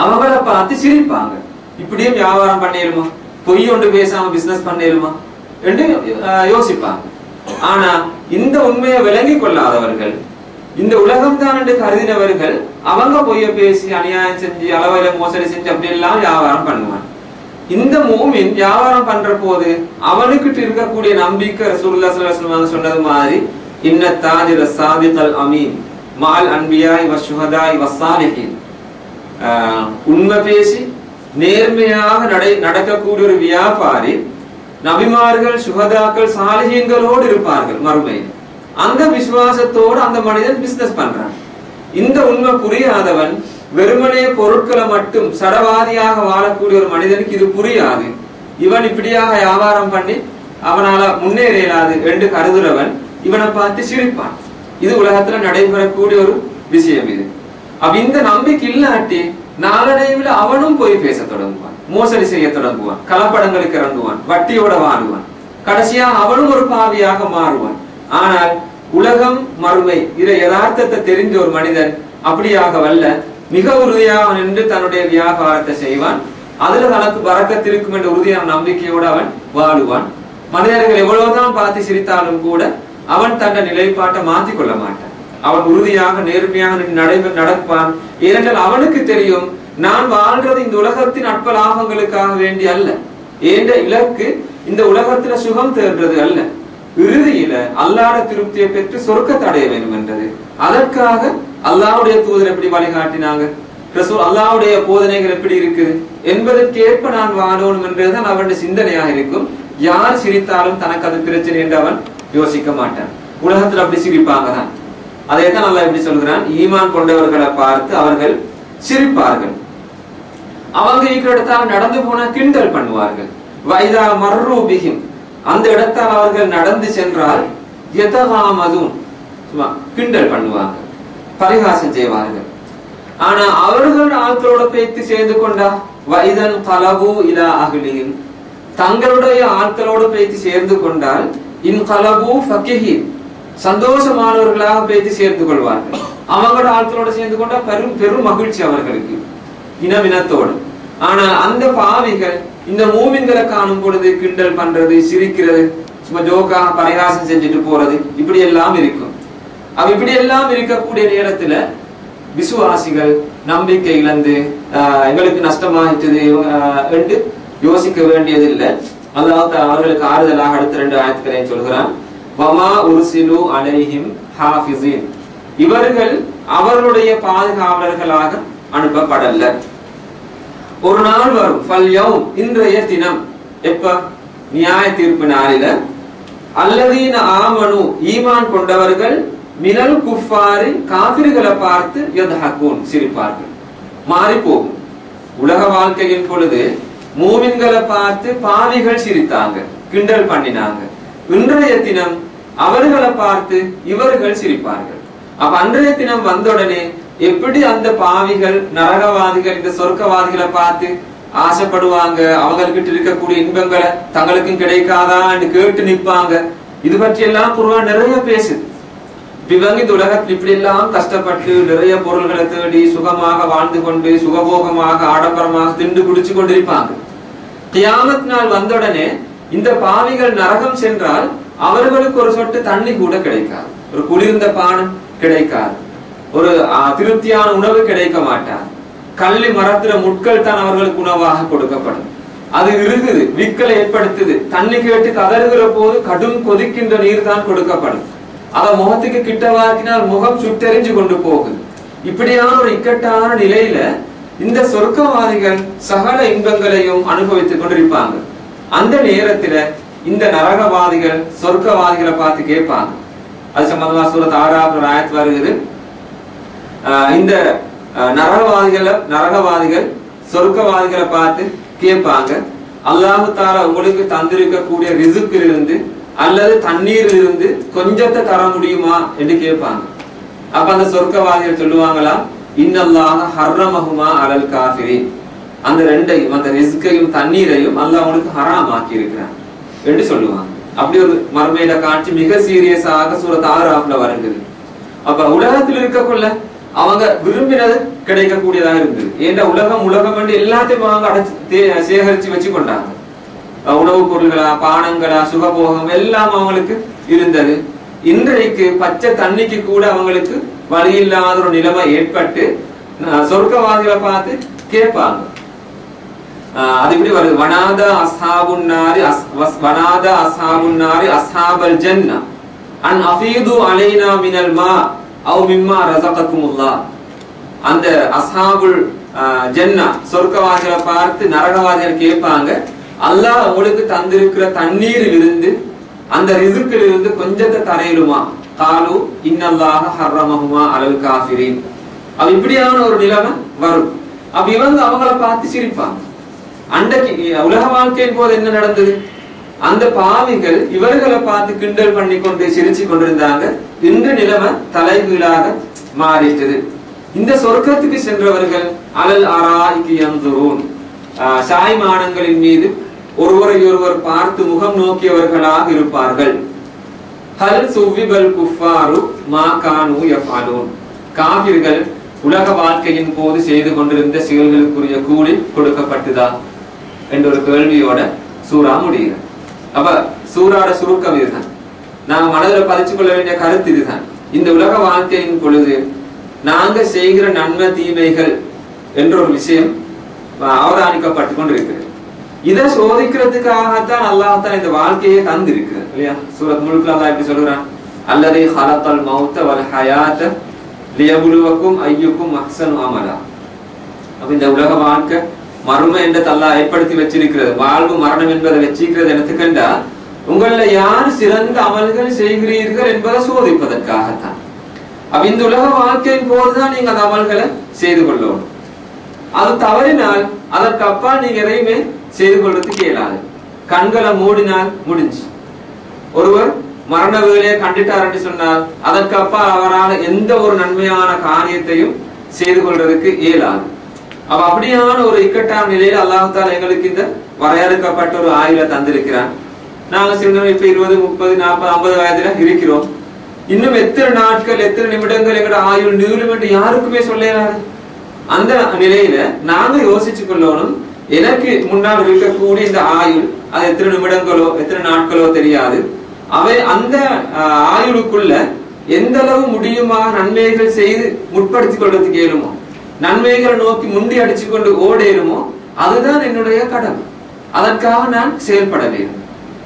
அவங்களை பார்த்து சிரிப்பாங்க. இப்படியே வியாபாரம் பண்ணிடுமா, பொய் ஒன்று பேசாம பிசினஸ் பண்ணிடுமா என்று யோசிப்பாங்க. ஆனா இந்த உண்மையை விளங்கி கொள்ளாதவர்கள், இந்த உலகம் தான் என்று கருதினவர்கள், அவங்க பொய்ய பேசி அநியாயம் செஞ்சு அளவில மோசடி செஞ்சு அப்படி எல்லாம் வியாபாரம் பண்ணுவான். இந்த மூமின் வியாபாரம் பண்ற போது அவனுக்கிட்ட இருக்கக்கூடிய நம்பிக்கை ரசூலுல்லாஹி ஸல்லல்லாஹு அலைஹி வஸல்லம் சொன்னது மாதிரி, இன்ன தாஜிர சாதிகல் அமீன் மால் அன்பியாய் வஷ்ஹதாய் வஸ்ஸாலிஹீன், உண்மை பேசி நேர்மையாக நடக்கக்கூடிய ஒரு வியாபாரி நபிமார்கள், சுஹதாக்கள், சாலிஹீன்களோடு இருப்பார்கள் மறுமையில். அந்த விசுவாசத்தோடு அந்த மனிதன் பிசினஸ் பண்றான். இந்த உண்மை புரியாதவன் வெறுமனே பொருட்களை மட்டும் சடவாதியாக வாழக்கூடிய ஒரு மனிதனுக்கு இது புரியாது. இவன் இப்படியாக வியாபாரம் பண்ணி அவனால முன்னேற இயலாது என்று கருதுறவன் இவனை பார்த்து சிரிப்பான். இது உலகத்துல நடைபெறக்கூடிய ஒரு விஷயம். இது அப்ப இந்த நம்பிக்கை இல்லாட்டி நாளடைவில் அவனும் போய் பேச தொடங்குவான், மோசடி செய்ய தொடங்குவான், கலப்படங்களுக்கு இறங்குவான், வட்டியோட வாழுவான், கடைசியா அவனும் ஒரு பாவியாக மாறுவான். ஆனால் உலகம் மறுமை இதை யதார்த்தத்தை தெரிஞ்ச ஒரு மனிதன் அப்படியாக வல்ல, மிக உறுதியாக நின்று தன்னுடைய வியாபாரத்தை செய்வான். அதுல தனக்கு பரக்கத் இருக்கும் என்ற உறுதியான நம்பிக்கையோடு அவன் வாழுவான். மனிதர்கள் எவ்வளவுதான் பார்த்து சிரித்தாலும் கூட அவன் தன்னை நிலைப்பாட்டை மாற்றிக் கொள்ள மாட்டான். அவன் உறுதியாக நேர்மையாக நடப்பான். ஏனென்றால் அவனுக்கு தெரியும், நான் வாழ்றது இந்த உலகத்தின் அற்ப லாபங்களுக்காக வேண்டி அல்ல, என்ற இலக்கு இந்த உலகத்துல சுகம் தேர்றது அல்ல, இறுதியில அல்லாஹ்வுடைய திருப்தியை பெற்று சொர்க்கத்தை அடைய வேண்டும் என்றது. அதற்காக அல்லாஹ்வுடைய தூதர் எப்படி வழிகாட்டினாங்க, ரசூல் அல்லாஹ்வுடைய போதனைகள் எப்படி இருக்குது என்பதற்கேற்ப நான் வாழணும் என்றதுதான் அவனுடைய சிந்தனையாக இருக்கும். யார் சிரித்தாலும் தனக்கு அது பிரச்சனை என்று அவன் யோசிக்க மாட்டான். உலகத்துல அப்படி சிரிப்பாங்க தான். அதைத்தான் அல்லாஹ் எப்படி சொல்கிறான், ஈமான் கொண்டவர்களை பார்த்து அவர்கள் சிரிப்பார்கள். அவங்க இருக்கிற இடத்தால் நடந்து போனா கிண்டல் பண்ணுவார்கள். வைதா மர்ரு பிஹிம், அந்த இடத்தால் அவர்கள் நடந்து சென்றால் யதகாமதுன், சும்மா கிண்டல் பண்ணுவாங்க, பரிகாசம் செய்வார்கள். ஆனா அவர்கள் ஆட்களோட பேத்து சேர்ந்து கொண்டா வைதன் கலபு இலா அஹ்லிஹிம், தங்களுடைய ஆட்களோடு பேத்து சேர்ந்து கொண்டால் இன் கலபு ஃபகிஹின், சந்தோஷமானவர்களாக பேத்து சேர்ந்து கொள்வார்கள். அவங்களோட ஆட்களோட சேர்ந்து கொண்டா பெரும் மகிழ்ச்சி அவர்களுக்கு, இனவினத்தோடு. ஆனால் அந்த பாவிகள் இந்த மூமின்களை காணும் பொழுது கிண்டல் பண்றது, சிரிக்கிறது, சும்மா ஜோக்காக பரிகாசம் செஞ்சுட்டு போறது, இப்படி எல்லாம் இருக்கும். அவ இப்படி எல்லாம் இருக்கக்கூடிய நேரத்துல விசுவாசிகள் நம்பிக்கை இழந்து எங்களுக்கு நஷ்டமாயிட்டது என்று யோசிக்க வேண்டியது இல்லை. அல்லாஹ் அவர்களுக்கு ஆறுதலாக அடுத்த 2 ஆயத்துக்களையும் சொல்கிறான். வமா உர்சிலு அலைஹிம் ஹாஃபிஸீன், இவர்கள் அவர்களுடைய பாதுகாவலர்களாக அனுப்பப்படல. ஒரு நாள் வரும், ஃபல்யௌம், இன்றைய தினம், எப்ப? நியாய தீர்ப்பு நாளில, அல்லதீன ஆமனு, ஈமான் கொண்டவர்கள், மினல் குஃபாரி, காஃபிர்களை பார்த்து யத்ஹகூன், சிரிப்பார்கள். மாறி போகும். உலக வாழ்க்கையின் பொழுது மூமின்களை பார்த்து பாவிகள் சிரித்தாங்க, கிண்டல் பண்ணினாங்க. இன்றைய தினம் அவர்களை பார்த்து இவர்கள் சிரிப்பார்கள். அப்ப அன்றைய தினம் வந்தவுடனே எப்படி அந்த பாவிகள், நரகவாதிகள் இந்த சொர்க்கவாதிகளை பார்த்து ஆசைப்படுவாங்க, அவங்ககிட்ட இருக்கக்கூடிய இன்பங்களை தங்களுக்கும் கிடைக்காதா என்று கேட்டு நிற்பாங்க. இது பற்றி எல்லாம் குர்ஆன் நிறைய பேசுது. இவங்க இந்த உலகத்தில் இப்படி எல்லாம் கஷ்டப்பட்டு நிறைய பொருள்களை தேடி சுகமாக வாழ்ந்து கொண்டு சுகபோகமாக ஆடம்பரமாக திண்டு குடிச்சு கொண்டிருப்பாங்க. கியாமத் நாள் வந்தவுடனே இந்த பாவிகள் நரகம் சென்றால் அவர்களுக்கு ஒரு சொட்டு தண்ணி கூட கிடைக்காது, ஒரு குளிர்ந்த பானம் கிடைக்காது, ஒரு திருப்தியான உணவு கிடைக்க மாட்டார். கள்ளி மரத்துல முட்கள் தான் அவர்களுக்கு உணவாக கொடுக்கப்படும். அது இருக்குது, விக்கலை ஏற்படுத்துது. தண்ணி கேட்டு கதறுகிற போது கடும் கொதிக்கின்ற நீர் தான் கொடுக்கப்படும். அத முகத்துக்கு கிட்டவாக்கினால் முகம் சுட்டெறிஞ்சு கொண்டு போகுது. இப்படியான ஒரு இக்கட்டான நிலையில இந்த சொர்க்கவாதிகள் சகல இன்பங்களையும் அனுபவித்துக் கொண்டிருப்பாங்க. அந்த நேரத்துல இந்த நரகவாதிகள் சொர்க்கவாதிகளை பார்த்து கேட்பாங்க. அது சம்பந்தமா சூரத் ஆறாவது ஆயத் வருகிறது. இந்த நரகவாதிகள் சொர்க்கவாதிகளை பார்த்து கேட்பாங்க, அல்லாஹ் தஆலா உங்களுக்கு தந்திருக்கக்கூடிய ரிஸ்கில் இருந்து அல்லது தண்ணீரில் இருந்து கொஞ்சத்தை தர முடியுமா என்று கேட்பாங்க. அப்ப அந்த சொர்க்கவாதிகள் சொல்லுவாங்களா, இன்னல்லாஹ ஹர்ரமஹுமா அலல் காஃபிரின், அந்த ரெண்டையும் அந்த ரிஸ்கையும் தண்ணீரையும் அல்லாஹ் உங்களுக்கு ஹராம் ஆக்கி இருக்கிறான் என்று சொல்லுவாங்க. அப்படி ஒரு மர்மையில காட்சி மிக சீரியஸாக சூரத் ஆறாஃப்ல வருகிறது. அப்ப உலகத்தில் இருக்கக்குள்ள அவங்க விரும்பினது கிடைக்கக்கூடியதாக இருந்தது. ஏன்னா உலகம் என்று எல்லாத்தையும் அவங்க அடைச்சு சேகரிச்சு வச்சு கொண்டாங்க. உணவுப் பொருள்களா பானங்களா சுகபோகம் எல்லாம் அவங்களுக்கு இருந்தது. இன்றைக்கு பச்சை தண்ணிக்கு கூட அவங்களுக்கு வழி இல்லாத ஒரு நிலைமை ஏற்பட்டு சொர்க்கவாதிகளை பார்த்து கேட்பாங்க. அது இப்படி வருது, வனாதா அஸ்ஹாபுன்னாரி அஸ்ஹாபல் ஜன்னா அன் அஃபீது அலைனா மினல் மா அவ் மிம்மா ரஸககுமுல்லாஹ். அந்த அஸ்ஹாபுல் ஜன்னா சொர்க்கவாதிகளை பார்த்து நரகவாதிகள் கேட்பாங்க, அல்லாஹ் உங்களுக்கு தந்திருக்கிற தண்ணீரில் இருந்து அந்த ரிஸ்கில் இருந்து கொஞ்சத்தை தரையிலுமா? காலு இன்னல்லாஹ ஹர்ரமஹுமா அலல் காஃபிரின். அது இப்படியான ஒரு நிலைமை வரும். அப்ப இவங்க அவங்கள பார்த்து சிரிப்பாங்க. அன்றைக்கு உலக வாழ்க்கையின் போது என்ன நடந்தது? அந்த பாவிகள் இவர்களை பார்த்து கிண்டல் பண்ணி கொண்டு சிரிச்சு கொண்டிருந்தாங்க. இன்று நிலைமை தலைகீழாக மாறிட்டது. இந்த சொர்க்கத்துக்கு சென்றவர்கள் அலல் அராய்கி யன்துரூன், சாய்மானங்களின் மீது ஒருவரை ஒருவர் பார்த்து முகம் நோக்கியவர்களாக இருப்பார்கள். ஹல் சுவிபல் குஃபாரு மா கானு யஃஅலூன், காஃபிர்கள் உலக வாழ்க்கையின் போது செய்து கொண்டிருந்த செயல்களுக்குரிய கூலி கொடுக்கப்பட்டதா என்ற ஒரு கேள்வியோட சூரா முடியுது. அப்ப சூராட சுருக்கம் இதுதான். நாங்க மனதில் பதிச்சு கொள்ள வேண்டிய கருத்து இதுதான். இந்த உலக வாழ்க்கையின் பொழுது நாங்க செய்கிற நன்மை தீமைகள் என்ற ஒரு விஷயம் அவதானிக்கப்பட்டு கொண்டிருக்கிறது. இதை சோதிக்கிறதுக்காகத்தான் அல்லாஹ் தான் இந்த வாழ்க்கையை தந்திருக்கு இல்லையா? சூரத் முல்க்ல அல்லாஹ் எப்படி சொல்றான், அல்லதி ஹலகல் மௌத வல் ஹயாத லியப்லுவக்கும் அய்யுக்கும் அஹ்ஸனு அமலா. அப்ப இந்த உலக வாழ்க்கை மர்மம் என்ற அல்லாஹ் ஏற்படுத்தி வச்சிருக்கிறது. வாழ்வு மரணம் என்பதை வச்சிருக்கிறது எனத்துக்கண்டா உங்கள யார் சிறந்த அமல்கள் செய்கிறீர்கள் என்பதை சோதிப்பதற்காகத்தான். அப்ப இந்த உலக வாழ்க்கையின் போதுதான் நீங்க அந்த அமல்களை செய்து கொள்ளணும். அது தவறினால் அதற்கு அப்பா நீங்க எதையுமே செய்து கொள்றதுக்கு இயலாது. கண்களை மூடினால் முடிஞ்சு. ஒருவர் மரண வேலையை கண்டுட்டார் என்று சொன்னால் அதற்கு அப்பா அவரால் எந்த ஒரு நன்மையான காரியத்தையும் செய்து கொள்றதுக்கு இயலாது. அப்ப அப்படியான ஒரு இக்கட்டான நிலையில அல்லாஹ் தஆலா எங்களுக்கு இந்த வரையறுக்கப்பட்ட ஒரு ஆயுளை தந்திருக்கிறான். நாங்க சின்ன இப்ப 20, 30, 40, 50 வயதுல இருக்கிறோம். இன்னும் எத்தனை நாட்கள் எத்தனை நிமிடங்கள் எங்களோட ஆயுள் நீளும் என்று யாருக்குமே சொல்லலாது. அந்த நிலையில நாங்க யோசிச்சு கொள்ளணும், எனக்கு முன்னால் இருக்கக்கூடிய இந்த ஆயுள் அது எத்தனை நிமிடங்களோ எத்தனை நாட்களோ தெரியாது. அவை அந்த ஆயுளுக்குள்ள எந்த அளவு முடியுமா நன்மைகள் செய்து முற்படுத்திக் கொள்றதுக்கு இயலுமோ, நன்மைகளை நோக்கி முண்டி அடிச்சு கொண்டு ஓடேறுமோ, அதுதான் என்னுடைய கடமை. அதற்காக நான் செயல்பட வேண்டும்.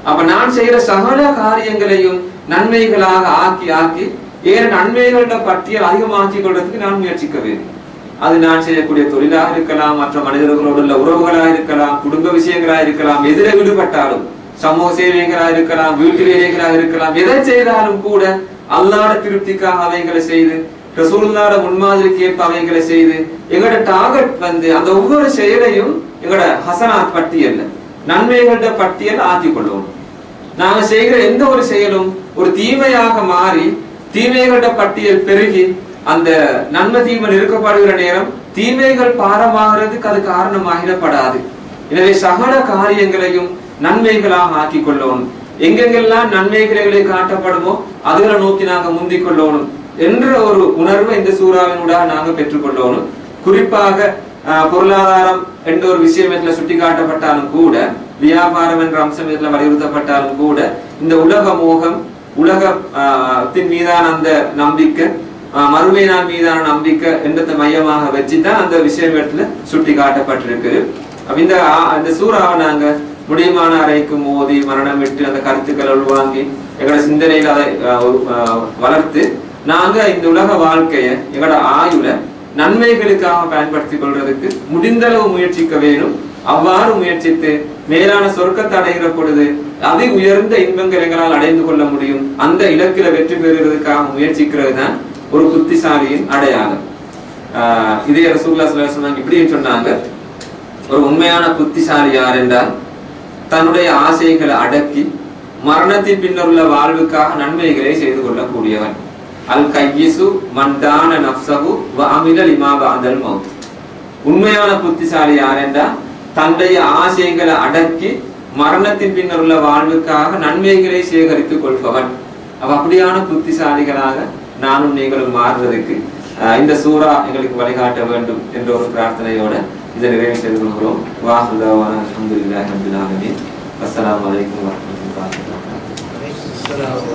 அப்ப நான் செய்யற சகல காரியங்களையும் நன்மைகளாக ஆக்கி ஆக்கி ஏன் நன்மைகளோட பட்டியல் அதிகமாக்கி கொள்றதுக்கு நான் முயற்சிக்க வேண்டும். அது நான் செய்யக்கூடிய தொழிலாக இருக்கலாம், மற்ற மனிதர்களோடு உள்ள உறவுகளாக இருக்கலாம், குடும்ப விஷயங்களாக இருக்கலாம், எதிர ஈடுபட்டாலும் சமூக சேவைகளாக இருக்கலாம், வீட்டு வேலைகளாக இருக்கலாம், எதை செய்தாலும் கூட அல்லாஹ்வுடைய திருப்திக்காக அவைகளை செய்து ரசூலுல்லாஹ்வுடைய முன்மாதிரிக்கு ஏற்ப அவைகளை செய்து எங்களோட டார்கெட் அந்த ஒவ்வொரு செயலையும் எங்களோட ஹசனாத் பட்டியல் நன்மைகளோட பட்டியல் ஆக்கி கொள்வோம். நாங்க செய்கிற எந்த ஒரு செயலும் ஒரு தீமையாக மாறி தீமைகளோட பட்டியல் பெருகி அந்த நன்மை தீமை நிறுக்கப்படுகிற நேரம் தீமைகள் பாரமாகிறதுக்கு அது காரணமாகிடப்படாது. எனவே சகல காரியங்களையும் நன்மைகளாக ஆக்கி கொள்ளவும். எங்கெங்கெல்லாம் நன்மைகளை காட்டப்படுமோ அதுகளை நோக்கி நாங்க முந்திக் கொள்ளணும் என்ற ஒரு உணர்வை இந்த சூறாவினூடாக நாங்க பெற்றுக்கொள்ளணும். குறிப்பாக பொருளாதாரம் என்ற ஒரு விஷயம் இதுல சுட்டி காட்டப்பட்டாலும் கூட, வியாபாரம் என்ற அம்சம் இதுல வலியுறுத்தப்பட்டாலும் கூட, இந்த உலக மோகம், உலகத்தின் மீதான அந்த நம்பிக்கை, மறுமை நாள் மீதான நம்பிக்கை என்றதை மையமாக வச்சுதான் அந்த விஷயம் இடத்துல சுட்டி காட்டப்பட்டிருக்கு. இந்த சூறாவை நாங்க முடியுமான அறைக்கு மோதி மரணம் விட்டு அந்த கருத்துக்களை உள்வாங்கி எங்களோட சிந்தனையில அதை வளர்த்து நாங்க இந்த உலக வாழ்க்கைய எங்களோட ஆயுள நன்மைகளுக்காக பயன்படுத்திக் கொள்றதுக்கு முடிந்தளவு முயற்சிக்க வேணும். அவ்வாறு முயற்சித்து மேலான சொர்க்கத்தை அடைகிற பொழுது அதி உயர்ந்த இன்பங்கள் எங்களால் அடைந்து கொள்ள முடியும். அந்த இலக்கில வெற்றி பெறுவதற்காக முயற்சிக்கிறது தான் ஒரு புத்திசாலியின் அடையாளம். இதே ரசூலுல்லாஹி ஸல்லல்லாஹு அலைஹி வஸல்லம் இப்படி சொன்னாங்க, ஒரு உண்மையான புத்திசாலி யார் என்றால் தன்னுடைய ஆசைகளை அடக்கி மரணத்தின் பின்னர் உள்ள வாழ்வுக்காக நன்மைகளை செய்து கொள்ளக்கூடியவன். அல் கையிசு மன்தான நஃப்ஸஹு வ அமில லிமா பஅதல் மௌத். உண்மையான புத்திசாலி யார் என்றால் தன்னுடைய ஆசைகளை அடக்கி மரணத்தின் பின்னர் உள்ள வாழ்வுக்காக நன்மைகளை சேகரித்துக் கொள்பவன். அப்படியான புத்திசாலிகளாக நானும் நீங்களும் மாறுவதற்கு இந்த சூரா எங்களுக்கு வழிகாட்ட வேண்டும் என்ற ஒரு பிரார்த்தனையோட இதை நிறைவு செய்து கொள்கிறோம். வாஹுதாவான அல்ஹம்துலில்லாஹி ரப்பில் ஆலமீன். அஸ்ஸலாமு அலைக்கும் வரஹ்மத்துல்லாஹி வபரகாத்துஹு.